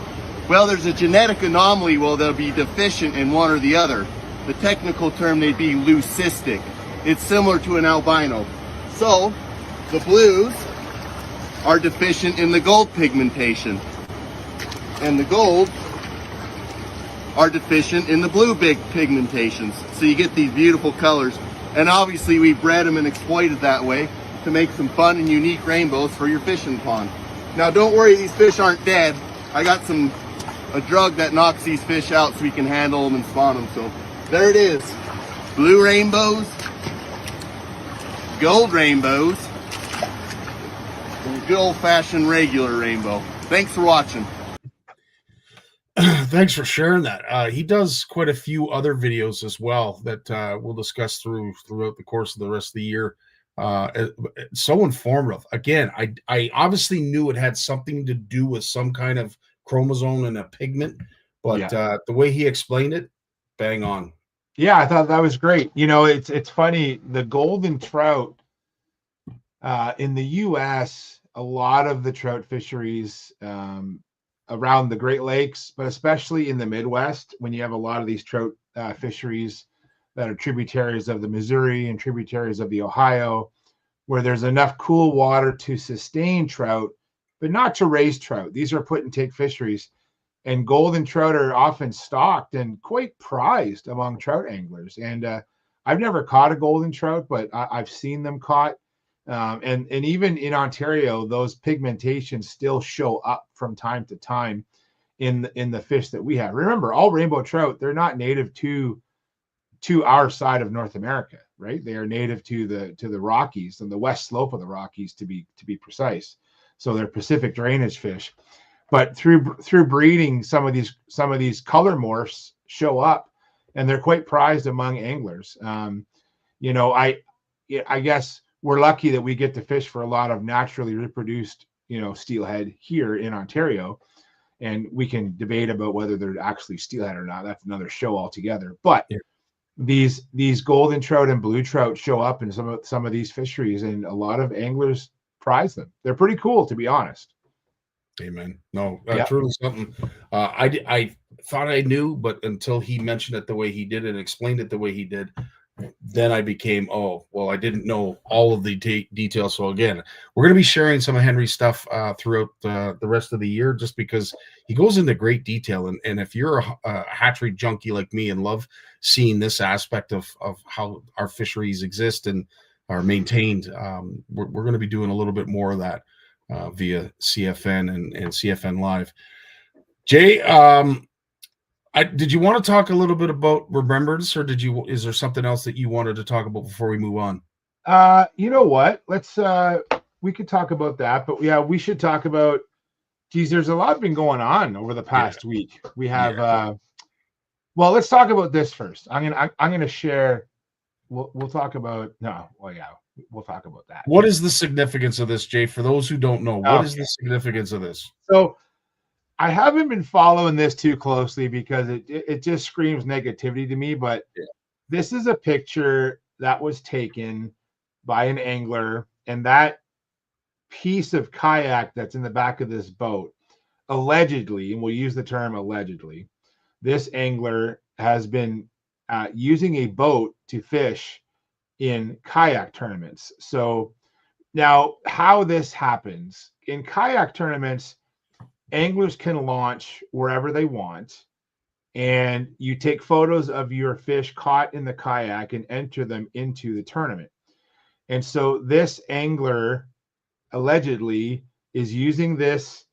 Well, there's a genetic anomaly where they'll be deficient in one or the other. The technical term, they'd be leucistic. It's similar to an albino. So the blues are deficient in the gold pigmentation, and the gold are deficient in the blue big pigmentations. So you get these beautiful colors, and obviously we bred them and exploited that way to make some fun and unique rainbows for your fishing pond. Now don't worry, these fish aren't dead. I got a drug that knocks these fish out so we can handle them and spawn them. So there it is, blue rainbows, gold rainbows, and a good old-fashioned regular rainbow. Thanks for watching. Thanks for sharing that. He does quite a few other videos as well that we'll discuss throughout the course of the rest of the year. So informative. Again, I obviously knew it had something to do with some kind of chromosome and a pigment, but the way he explained it, bang on. Yeah, I thought that was great. It's funny, the golden trout in the U.S., a lot of the trout fisheries around the Great Lakes, but especially in the Midwest, when you have a lot of these trout fisheries that are tributaries of the Missouri and tributaries of the Ohio, where there's enough cool water to sustain trout, but not to raise trout. These are put and take fisheries, and golden trout are often stocked and quite prized among trout anglers. And I've never caught a golden trout, but I've seen them caught. And even in Ontario, those pigmentations still show up from time to time in the fish that we have. Remember, all rainbow trout, they're not native to our side of North America, right? They are native to the Rockies and the west slope of the Rockies, to be precise. So they're Pacific drainage fish. But through breeding, some of these color morphs show up, and they're quite prized among anglers. You know, I guess we're lucky that we get to fish for a lot of naturally reproduced, you know, steelhead here in Ontario, and we can debate about whether they're actually steelhead or not. That's another show altogether. But these golden trout and blue trout show up in some of these fisheries, and a lot of anglers prize them. They're pretty cool, to be honest. Amen. No, truly something. I thought I knew, but until he mentioned it the way he did and explained it the way he did, then I became, oh, well, I didn't know all of the details. So again, we're going to be sharing some of Henry's stuff throughout the rest of the year, just because he goes into great detail. And if you're a hatchery junkie like me and love seeing this aspect of how our fisheries exist and are maintained, we're going to be doing a little bit more of that via CFN and CFN Live. Jay, did you want to talk a little bit about Remembrance, or is there something else that you wanted to talk about before we move on? You know what? We could talk about that, but yeah, we should talk about, geez, there's a lot been going on over the past week. We have, well, let's talk about this first. I'm going to share, we'll talk about, we'll talk about that. What is the significance of this, Jay? For those who don't know, what is the significance of this? So I haven't been following this too closely because it just screams negativity to me, but this is a picture that was taken by an angler, and that piece of kayak that's in the back of this boat, allegedly, and we'll use the term allegedly, this angler has been using a boat to fish in kayak tournaments. So now how this happens in kayak tournaments, anglers can launch wherever they want, and you take photos of your fish caught in the kayak and enter them into the tournament. And so this angler allegedly is using this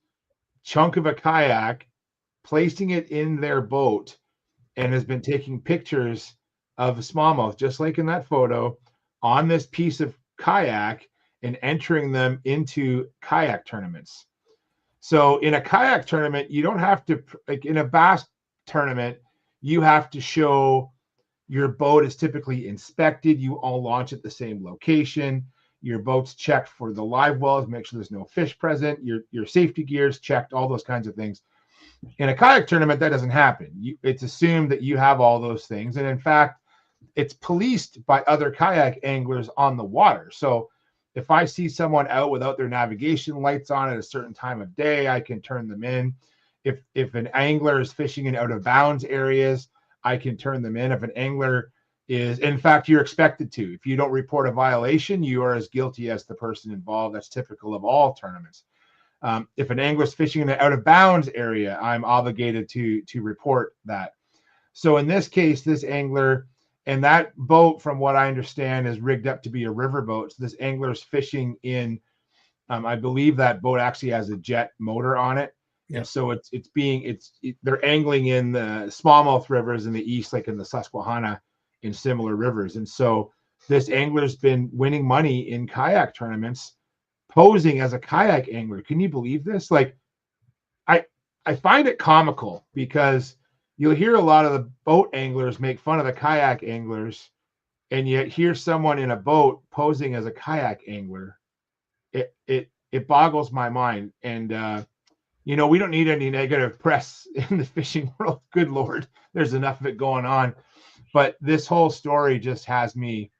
chunk of a kayak, placing it in their boat, and has been taking pictures of smallmouth, just like in that photo, on this piece of kayak and entering them into kayak tournaments. So in a kayak tournament, you don't have to, like in a bass tournament, you have to show your boat is typically inspected. You all launch at the same location. Your boat's checked for the live wells, make sure there's no fish present. Your safety gear's checked, all those kinds of things. In a kayak tournament, that doesn't happen. It's assumed that you have all those things. And in fact, it's policed by other kayak anglers on the water. So if I see someone out without their navigation lights on at a certain time of day, I can turn them in. If an angler is fishing in out of bounds areas, I can turn them in. If an angler is, in fact, you're expected to. If you don't report a violation, you are as guilty as the person involved. That's typical of all tournaments. If an angler is fishing in an out of bounds area, I'm obligated to report that. So in this case, this angler, and that boat, from what I understand, is rigged up to be a river boat. So this angler is fishing in, I believe that boat actually has a jet motor on it. Yeah. And so they're angling in the smallmouth rivers in the east, like in the Susquehanna, in similar rivers. And so this angler's been winning money in kayak tournaments, posing as a kayak angler. Can you believe this? Like, I find it comical because you'll hear a lot of the boat anglers make fun of the kayak anglers, and yet hear someone in a boat posing as a kayak angler. It boggles my mind. And we don't need any negative press in the fishing world. Good Lord, there's enough of it going on. But this whole story just has me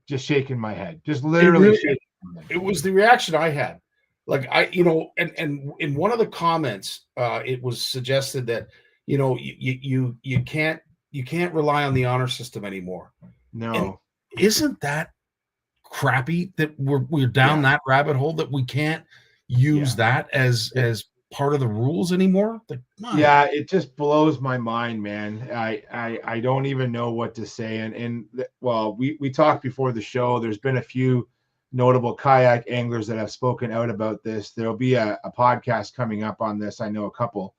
just shaking my head, just literally shaking my head. It was the reaction I had. Like and in one of the comments, it was suggested that you can't rely on the honor system anymore. No. And isn't that crappy that we're down that rabbit hole, that we can't use that as part of the rules anymore? Like, yeah, it just blows my mind, man. I don't even know what to say. Well, we talked before the show. There's been a few notable kayak anglers that have spoken out about this. There'll be a podcast coming up on this. I know a couple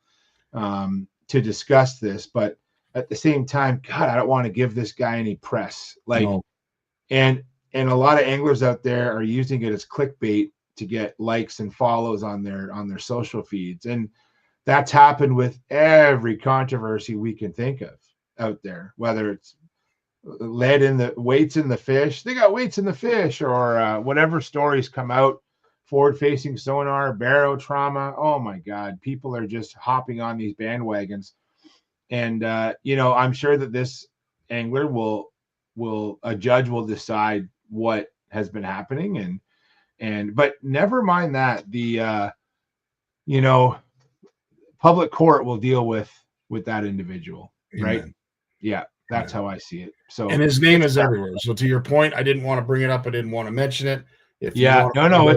to discuss this, but at the same time, God, I don't want to give this guy any press. Like, no. and a lot of anglers out there are using it as clickbait to get likes and follows on their social feeds. And that's happened with every controversy we can think of out there, whether it's weights in the fish, they got weights in the fish, or whatever stories come out, forward facing sonar, barrow trauma. Oh my God, people are just hopping on these bandwagons. And I'm sure that this angler a judge will decide what has been happening, but never mind that, the public court will deal with that individual. Amen. Right? Yeah, that's how I see it. So, and his name is everywhere. So to your point, I didn't want to bring it up. I didn't want to mention it. It's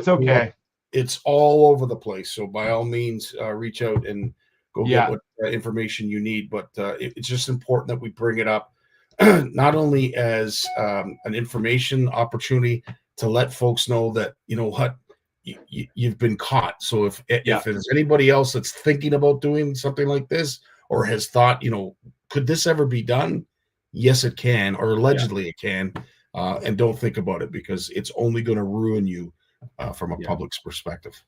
okay. It's all over the place. So by all means, reach out and go get what information you need. But it's just important that we bring it up, not only as an information opportunity to let folks know that, you've been caught. So if there's anybody else that's thinking about doing something like this, or has thought, could this ever be done? Yes, it can, or allegedly it can. And don't think about it, because it's only going to ruin you from a public's perspective.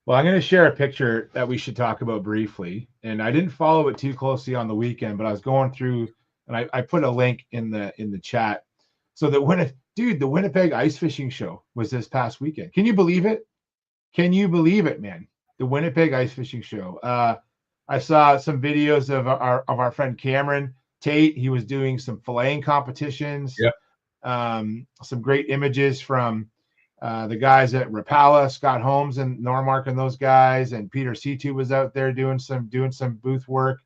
Well, I'm going to share a picture that we should talk about briefly. And I didn't follow it too closely on the weekend, but I was going through, and I put a link in the chat. So the Winnipeg ice fishing show was this past weekend. Can you believe it? Can you believe it, man? The Winnipeg ice fishing show. I saw some videos of our friend Cameron Tate. He was doing some filleting competitions. Yep. Some great images from the guys at Rapala, Scott Holmes and Normark and those guys, and Peter C2 was out there doing some booth work.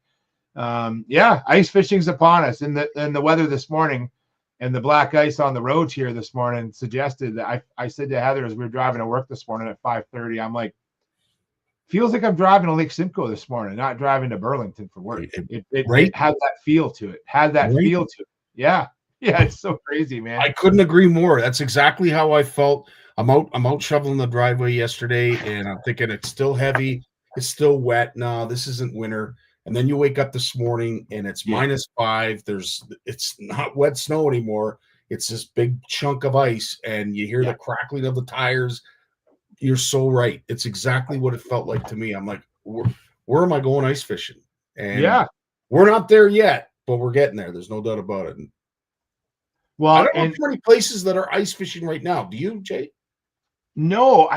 Ice fishing's upon us. And the weather this morning and the black ice on the roads here this morning suggested that I said to Heather as we were driving to work this morning at 5:30, I'm like, feels like I'm driving to Lake Simcoe this morning, not driving to Burlington for work. It had that feel to it. Yeah. Yeah, it's so crazy, man. I couldn't agree more. That's exactly how I felt. I'm out shoveling the driveway yesterday, and I'm thinking it's still heavy. It's still wet. No, this isn't winter. And then you wake up this morning and it's -5. It's not wet snow anymore. It's this big chunk of ice, and you hear the crackling of the tires. You're so right. It's exactly what it felt like to me. I'm like, where am I going ice fishing? And we're not there yet, but we're getting there. There's no doubt about it. Well, I don't know too many places that are ice fishing right now. Do you, Jay? No,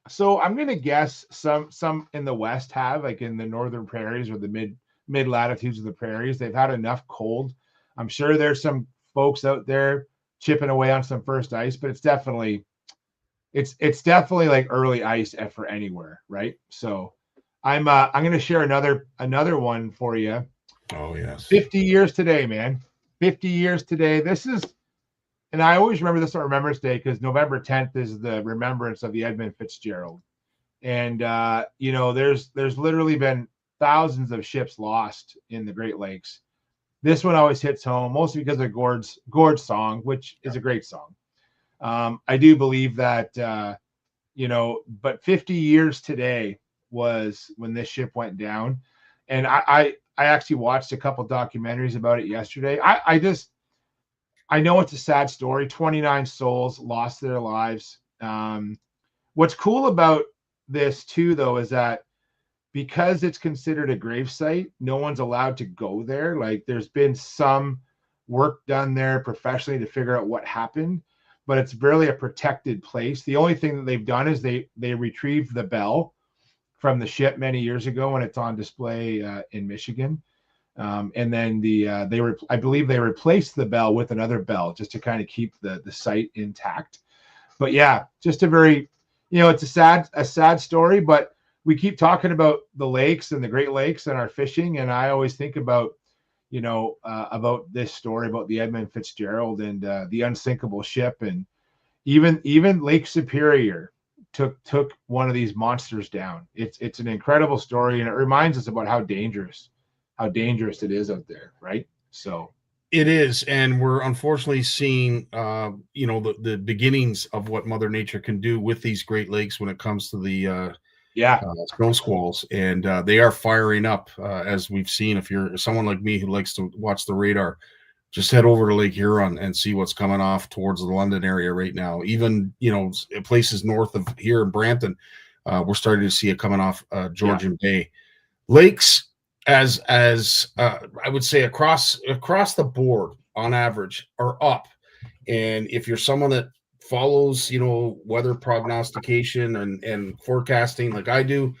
so I'm gonna guess some in the West have, like in the northern prairies or the mid latitudes of the prairies. They've had enough cold. I'm sure there's some folks out there chipping away on some first ice, but it's definitely like early ice for anywhere, right? So I'm gonna share another one for you. Oh yes. 50 years today, man. 50 years today. This is, and I always remember this on Remembrance Day because November 10th is the remembrance of the Edmund Fitzgerald. And there's literally been thousands of ships lost in the Great Lakes. This one always hits home, mostly because of Gord's song, which is a great song. I do believe that but 50 years today was when this ship went down. And I actually watched a couple documentaries about it yesterday. I know it's a sad story. 29 souls lost their lives. What's cool about this too, though, is that because it's considered a gravesite, no one's allowed to go there. Like, there's been some work done there professionally to figure out what happened, but it's really a protected place. The only thing that they've done is they retrieved the bell from the ship many years ago, and it's on display in Michigan. And then I believe they replaced the bell with another bell just to kind of keep the site intact. But yeah, just a very, it's a sad story, but we keep talking about the lakes and the Great Lakes and our fishing. And I always think about, about this story about the Edmund Fitzgerald and the unsinkable ship. And even Lake Superior took one of these monsters down. It's an incredible story. And it reminds us about how dangerous it is out there. Right. So it is, and we're unfortunately seeing, the beginnings of what Mother Nature can do with these Great Lakes when it comes to the snow squalls, and they are firing up, as we've seen. If you're someone like me who likes to watch the radar, just head over to Lake Huron and see what's coming off towards the London area right now. Even places north of here in Brampton, we're starting to see it coming off Georgian Bay. Lakes, as I would say, across the board on average are up. And if you're someone that follows weather prognostication and forecasting like I do,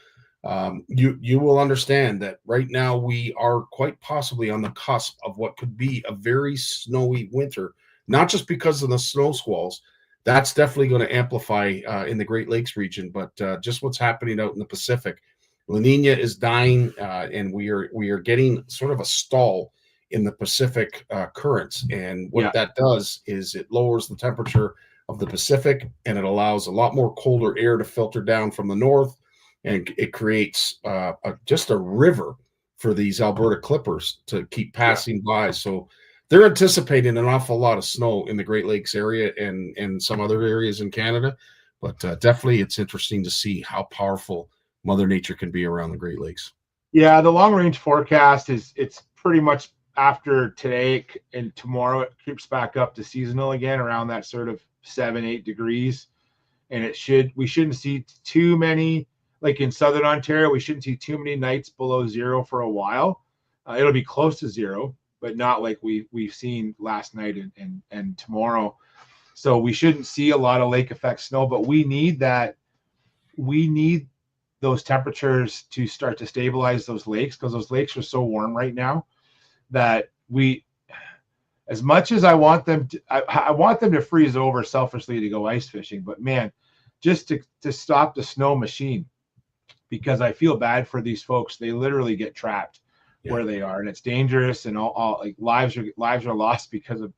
you will understand that right now we are quite possibly on the cusp of what could be a very snowy winter, not just because of the snow squalls. That's definitely going to amplify in the Great Lakes region, but just what's happening out in the Pacific. La Nina is dying, and we are getting sort of a stall in the Pacific currents. And what that does is it lowers the temperature of the Pacific, and it allows a lot more colder air to filter down from the north, and it creates just a river for these Alberta clippers to keep passing by. So they're anticipating an awful lot of snow in the Great Lakes area and some other areas in Canada. But definitely it's interesting to see how powerful Mother Nature can be around the Great Lakes. Yeah, the long range forecast it's pretty much after today and tomorrow it creeps back up to seasonal again around that sort of 7-8 degrees. And we shouldn't see too many, like in Southern Ontario, we shouldn't see too many nights below zero for a while. It'll be close to zero, but not like we've seen last night and tomorrow. So we shouldn't see a lot of lake effect snow, but we need those temperatures to start to stabilize those lakes, because those lakes are so warm right now that as much as I want them to freeze over selfishly to go ice fishing, but man, just to stop the snow machine, because I feel bad for these folks. They literally get trapped where they are, and it's dangerous, and all like lives are lost because of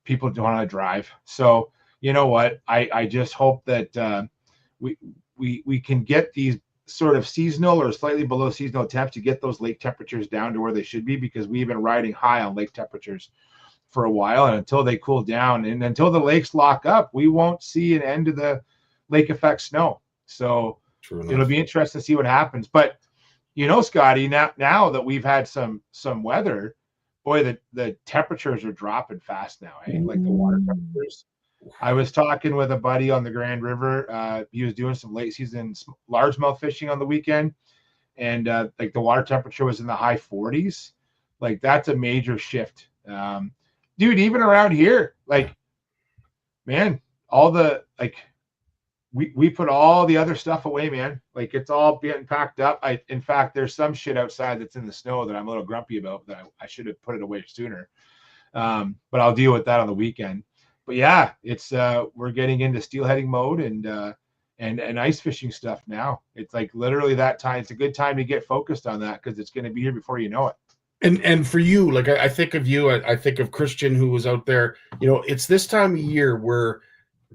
people don't want to drive. So you know what? I just hope that we can get these sort of seasonal or slightly below seasonal temps to get those lake temperatures down to where they should be, because we've been riding high on lake temperatures for a while, and until they cool down and until the lakes lock up, we won't see an end to the lake effect snow. So it'll be interesting to see what happens. But Scotty, now that we've had some weather, boy, the temperatures are dropping fast now, like the water temperatures. I was talking with a buddy on the Grand River. He was doing some late season largemouth fishing on the weekend, and like the water temperature was in the high 40s. Like that's a major shift, dude. Even around here, like, man, all the we put all the other stuff away, man. Like it's all getting packed up. In fact, there's some shit outside that's in the snow that I'm a little grumpy about that I should have put it away sooner. But I'll deal with that on the weekend. But yeah, it's we're getting into steelheading mode and ice fishing stuff now. It's like literally that time. It's a good time to get focused on that, because it's going to be here before you know it. And for you, like I think of you, I think of Christian, who was out there. It's this time of year where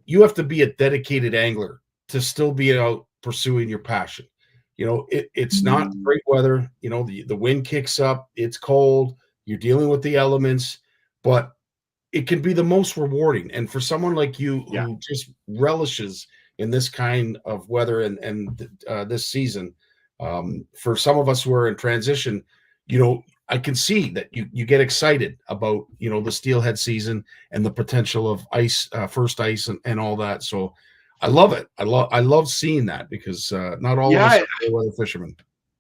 you have to be a dedicated angler to still be out pursuing your passion. It's not great weather. The wind kicks up. It's cold. You're dealing with the elements, but it can be the most rewarding. And for someone like you who just relishes in this kind of weather and this season, for some of us who are in transition, I can see that you get excited about, the steelhead season and the potential of ice, first ice and all that. So I love it. I love seeing that, because not all of us are weather fishermen.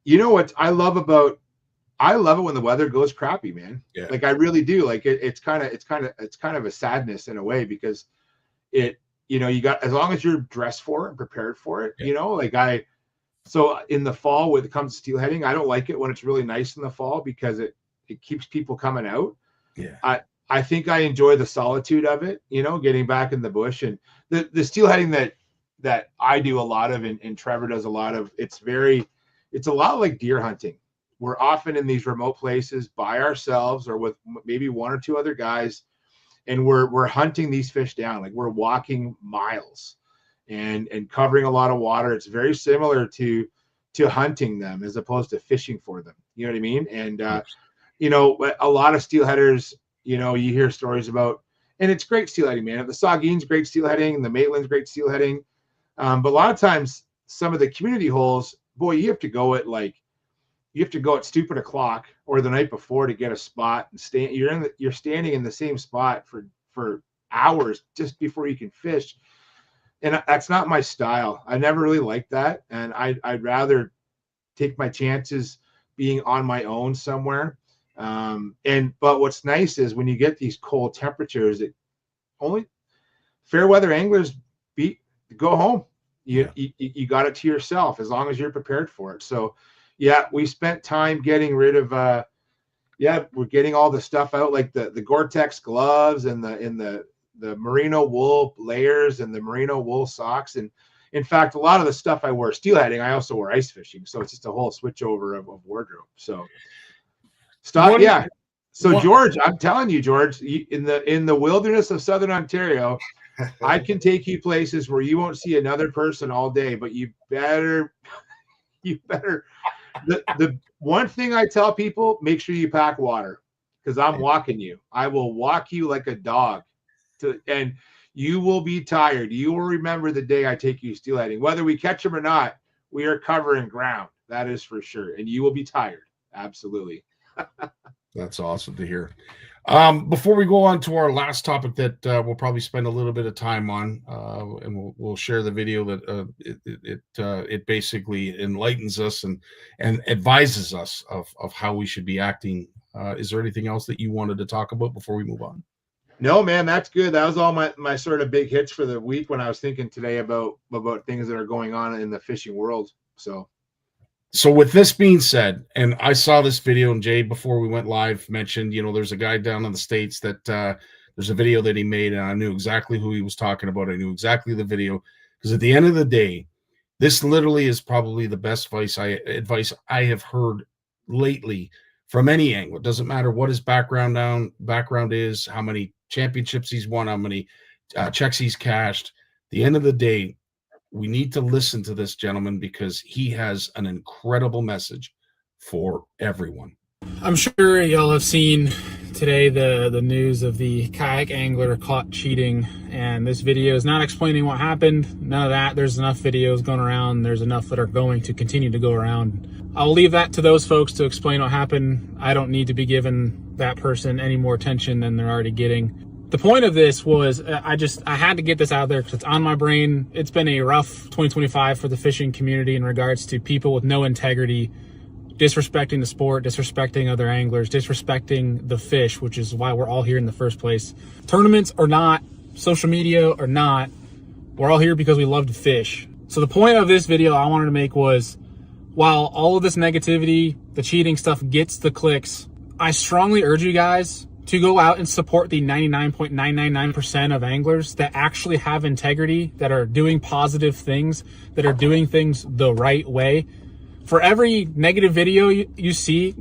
You know what I love it when the weather goes crappy, man. Yeah. Like I really do. Like it's kind of a sadness in a way, because you got, as long as you're dressed for it and prepared for it, so in the fall when it comes to steelheading, I don't like it when it's really nice in the fall, because it keeps people coming out. Yeah. I think I enjoy the solitude of it, getting back in the bush, and the steelheading that I do a lot of, and Trevor does a lot of. It's a lot like deer hunting. We're often in these remote places by ourselves or with maybe one or two other guys, and we're hunting these fish down. Like we're walking miles and covering a lot of water. It's very similar to hunting them as opposed to fishing for them. You know what I mean? And you know, a lot of steelheaders, you know, you hear stories about, and it's great steelheading, man. The Saugene's great steelheading, the Maitland's great steelheading. But a lot of times, some of the community holes, boy, you have to go at stupid o'clock or the night before to get a spot and stay. You're standing in the same spot for hours just before you can fish, and that's not my style. I never really liked that, and I'd rather take my chances being on my own somewhere. But what's nice is when you get these cold temperatures, it only fair weather anglers go home. You got it to yourself as long as you're prepared for it. So yeah, we spent time getting rid of we're getting all the stuff out, like the Gore-Tex gloves and the merino wool layers and the merino wool socks. And in fact, a lot of the stuff I wear steelheading, I also wear ice fishing. So it's just a whole switch over of wardrobe. So George, I'm telling you, George, in the wilderness of Southern Ontario, I can take you places where you won't see another person all day, but you better. The one thing I tell people, make sure you pack water, because I'm walking you. I will walk you like a dog, and you will be tired. You will remember the day I take you steelheading. Whether we catch them or not, we are covering ground. That is for sure. And you will be tired. Absolutely. That's awesome to hear. Before we go on to our last topic that we'll probably spend a little bit of time on, and we'll share the video that it basically enlightens us and advises us of how we should be acting. Is there anything else that you wanted to talk about before we move on? No, man, that's good. That was all my sort of big hits for the week when I was thinking today about things that are going on in the fishing world. So with this being said, and I saw this video, and Jay, before we went live, mentioned, you know, there's a guy down in the States that there's a video that he made, and I knew exactly who he was talking about. I knew exactly the video, because at the end of the day, this literally is probably the best advice I have heard lately from any angler. It doesn't matter what his background is, how many championships he's won, how many checks he's cashed. At the end of the day, we need to listen to this gentleman, because he has an incredible message for everyone. I'm sure y'all have seen today the news of the kayak angler caught cheating, and this video is not explaining what happened. None of that. There's enough videos going around. There's enough that are going to continue to go around. I'll leave that to those folks to explain what happened. I don't need to be giving that person any more attention than they're already getting. The point of this was I had to get this out there because it's on my brain. It's been a rough 2025 for the fishing community in regards to people with no integrity, disrespecting the sport, disrespecting other anglers, disrespecting the fish, which is why we're all here in the first place. Tournaments or not, social media or not, we're all here because we love to fish. So the point of this video I wanted to make was, while all of this negativity, the cheating stuff gets the clicks, I strongly urge you guys to go out and support the 99.999% of anglers that actually have integrity, that are doing positive things, that are doing things the right way. For every negative video you see,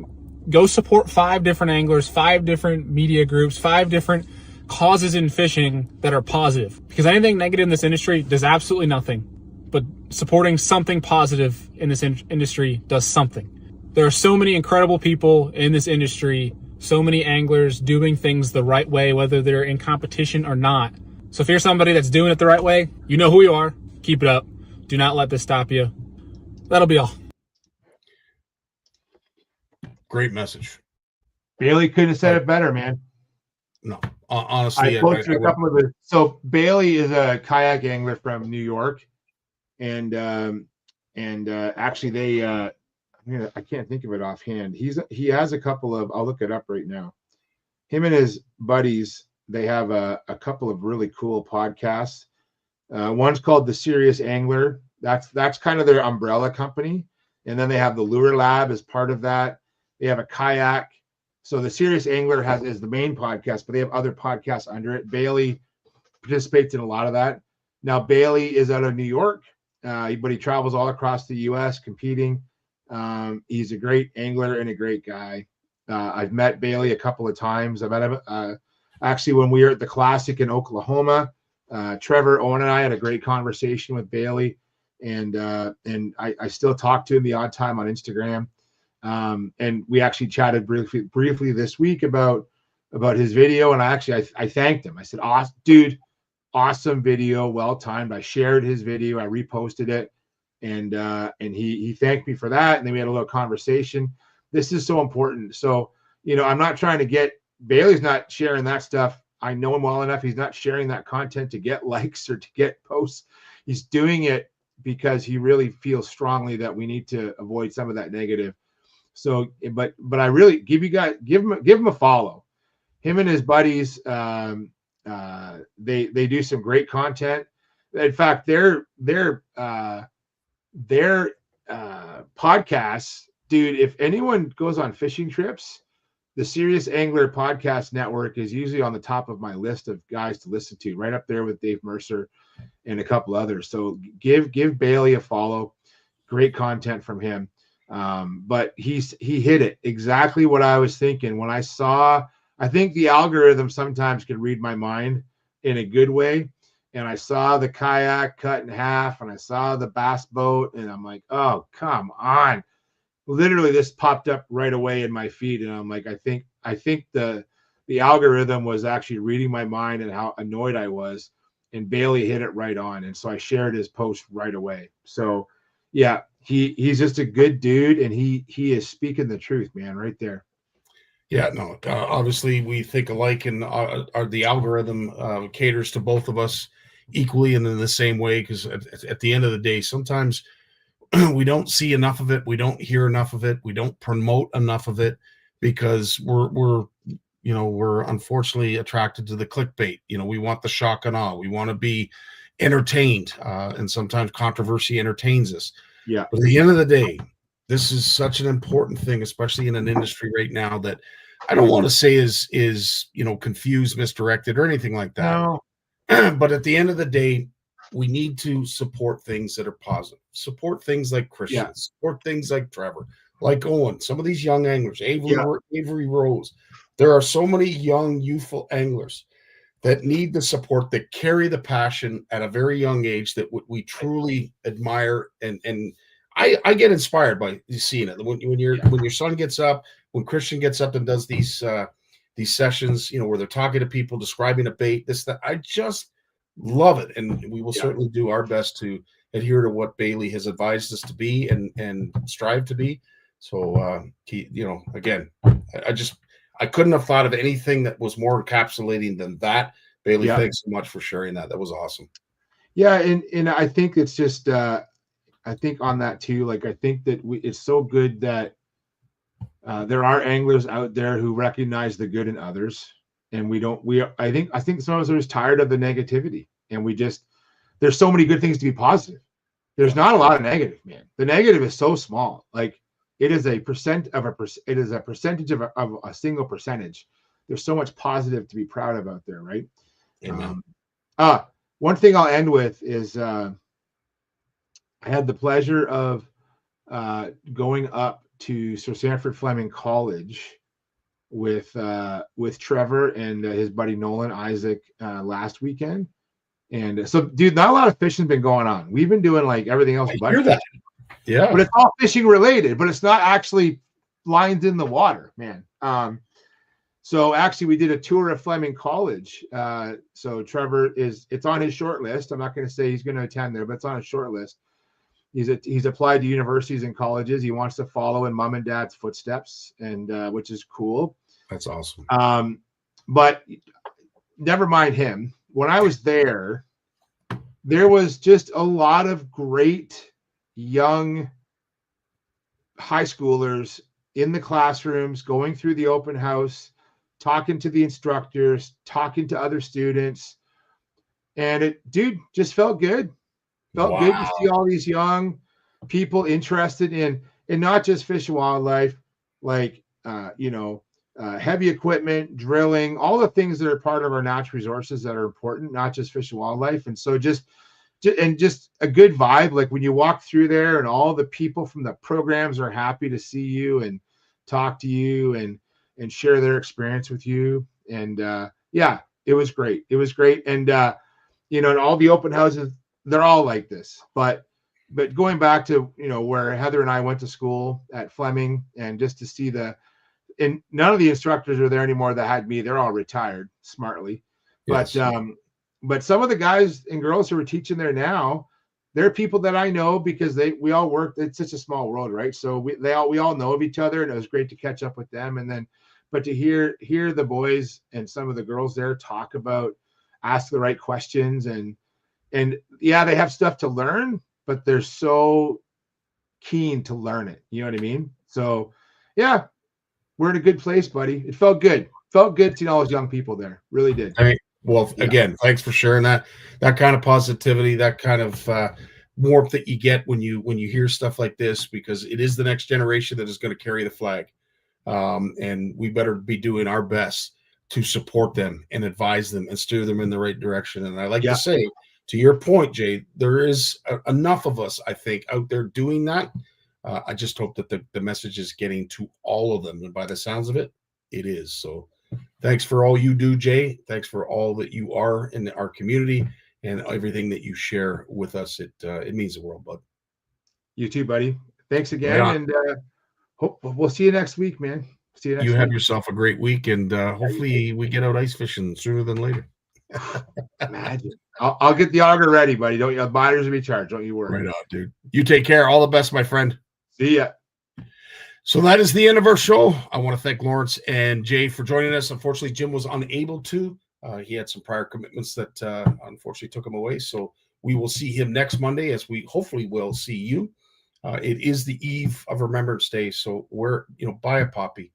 go support 5 different anglers, 5 different media groups, 5 different causes in fishing that are positive. Because anything negative in this industry does absolutely nothing. But supporting something positive in this industry does something. There are so many incredible people in this industry, so many anglers doing things the right way, whether they're in competition or not. So if you're somebody that's doing it the right way, you know who you are. Keep it up. Do not let this stop you. That'll be all. Great message. Bailey couldn't have said it better, man. No, honestly, I posted a couple of it. So Bailey is a kayak angler from New York, and actually they I can't think of it offhand. He has a couple of, I'll look it up right now. Him and his buddies, they have a couple of really cool podcasts. One's called The Serious Angler. That's kind of their umbrella company. And then they have the Lure Lab as part of that. They have a kayak. So The Serious Angler is the main podcast, but they have other podcasts under it. Bailey participates in a lot of that. Now Bailey is out of New York, but he travels all across the U.S. competing. He's a great angler and a great guy. I've met Bailey a couple of times. I met him actually when we were at the Classic in Oklahoma. Trevor, Owen, and I had a great conversation with Bailey, and I still talk to him the odd time on Instagram. And we actually chatted briefly this week about his video, and I thanked him. I said, "Awesome, dude, awesome video, well timed." I shared his video, I reposted it, and he thanked me for that, and then we had a little conversation. This is so important. So, I'm not trying to get Bailey's not sharing that stuff. I know him well enough. He's not sharing that content to get likes or to get posts. He's doing it because he really feels strongly that we need to avoid some of that negative. So, but I really give him a follow. Him and his buddies, they do some great content. In fact, their podcasts, dude. If anyone goes on fishing trips, the Serious Angler Podcast Network is usually on the top of my list of guys to listen to, right up there with Dave Mercer and a couple others. So give Bailey a follow. Great content from him. But he hit it exactly what I was thinking when I think the algorithm sometimes can read my mind in a good way. And I saw the kayak cut in half, and I saw the bass boat, and I'm like, oh, come on. Literally this popped up right away in my feed, and I'm like, I think the algorithm was actually reading my mind and how annoyed I was, and Bailey hit it right on. And so I shared his post right away. So yeah, he's just a good dude, and he is speaking the truth, man, right there. Yeah, no, obviously we think alike, and the algorithm caters to both of us equally and in the same way, because at the end of the day, sometimes we don't see enough of it, we don't hear enough of it, we don't promote enough of it, because we're unfortunately attracted to the clickbait. We want the shock and awe, we want to be entertained, and sometimes controversy entertains us. Yeah, but at the end of the day, this is such an important thing, especially in an industry right now that I don't want to say is confused, misdirected, or anything like that. No. But at the end of the day, we need to support things that are positive. Support things like Christian. Yeah. Support things like Trevor, like Owen. Some of these young anglers, Avery Rose. There are so many young, youthful anglers that need the support, that carry the passion at a very young age, that we truly admire, and I get inspired by seeing it. When your son gets up, when Christian gets up and does these sessions, where they're talking to people, describing a bait, that, I just love it. And we will certainly do our best to adhere to what Bailey has advised us to be and strive to be. So, again, I couldn't have thought of anything that was more encapsulating than that. Bailey, thanks so much for sharing that. That was awesome. Yeah. And I think it's just, I think on that too, like, I think that it's so good that there are anglers out there who recognize the good in others, and I think some of us are just tired of the negativity, and there's so many good things to be positive. There's not a lot of negative, man. The negative is so small. Like, it is a percentage of a single percentage. There's so much positive to be proud of out there, right? Amen. One thing I'll end with is I had the pleasure of going up to Sir Sanford Fleming College with Trevor and his buddy Nolan Isaac last weekend. And so, dude, not a lot of fishing's been going on. We've been doing like everything else but fishing. Yeah. But it's all fishing related, but it's not actually lines in the water, man. So actually we did a tour of Fleming College. So Trevor it's on his short list. I'm not going to say he's going to attend there, but it's on his short list. He's applied to universities and colleges. He wants to follow in mom and dad's footsteps, and which is cool. That's awesome. But never mind him. When I was there was just a lot of great young high schoolers in the classrooms, going through the open house, talking to the instructors, talking to other students. And it just felt good. Felt good to see all these young people interested in not just fish and wildlife, like, heavy equipment, drilling, all the things that are part of our natural resources that are important, not just fish and wildlife. And so just and just a good vibe. Like when you walk through there and all the people from the programs are happy to see you and talk to you and share their experience with you. And yeah, it was great. It was great. And you know, and all the open houses, they're all like this. But going back to, you know, where Heather and I went to school at Fleming, and just to see and none of the instructors are there anymore that had me. They're all retired smartly. Yes. But some of the guys and girls who are teaching there now, they're people that I know because we all work. It's such a small world, right? So we all know of each other, and it was great to catch up with them. And then, but to hear the boys and some of the girls there talk about, ask the right questions, and yeah, they have stuff to learn, but they're so keen to learn it. You know what I mean? So yeah, we're in a good place, buddy. It felt good. Felt good seeing all those young people there. Really did. Well, again, thanks for sharing that kind of positivity, that kind of warmth that you get when you hear stuff like this, because it is the next generation that is going to carry the flag. And we better be doing our best to support them and advise them and steer them in the right direction. And I like to say, to your point, Jay, there is enough of us, I think, out there doing that. I just hope that the message is getting to all of them. And by the sounds of it, it is. So thanks for all you do, Jay. Thanks for all that you are in our community and everything that you share with us. It means the world, bud. You too, buddy. Thanks again. And hope we'll see you next week, man. See you next week. You have yourself a great week, and hopefully we get out ice fishing sooner than later. Imagine. I'll get the auger ready, buddy. The binders will be charged. Don't you worry. Right on, dude. You take care. All the best, my friend. See ya. So that is the end of our show. I want to thank Lawrence and Jay for joining us. Unfortunately, Jim was unable to. He had some prior commitments that unfortunately took him away. So we will see him next Monday, as we hopefully will see you. It is the eve of Remembrance Day. So buy a poppy,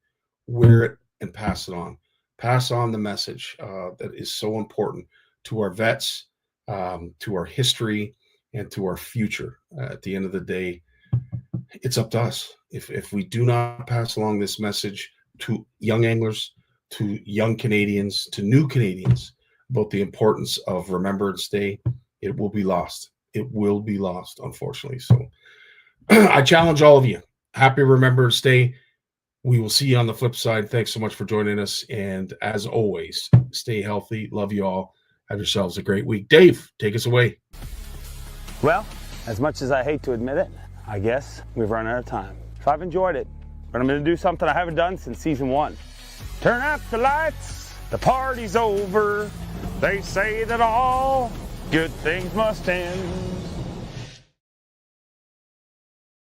wear it, and pass it on. Pass on the message that is so important to our vets, to our history, and to our future. At the end of the day, it's up to us. If we do not pass along this message to young anglers, to young Canadians, to new Canadians about the importance of Remembrance Day, it will be lost. It will be lost, unfortunately. So I challenge all of you. Happy Remembrance Day. We will see you on the flip side. Thanks so much for joining us. And as always, stay healthy. Love you all. Have yourselves a great week. Dave, take us away. Well, as much as I hate to admit it, I guess we've run out of time. So I've enjoyed it, but I'm going to do something I haven't done since season 1. Turn out the lights, the party's over. They say that all good things must end.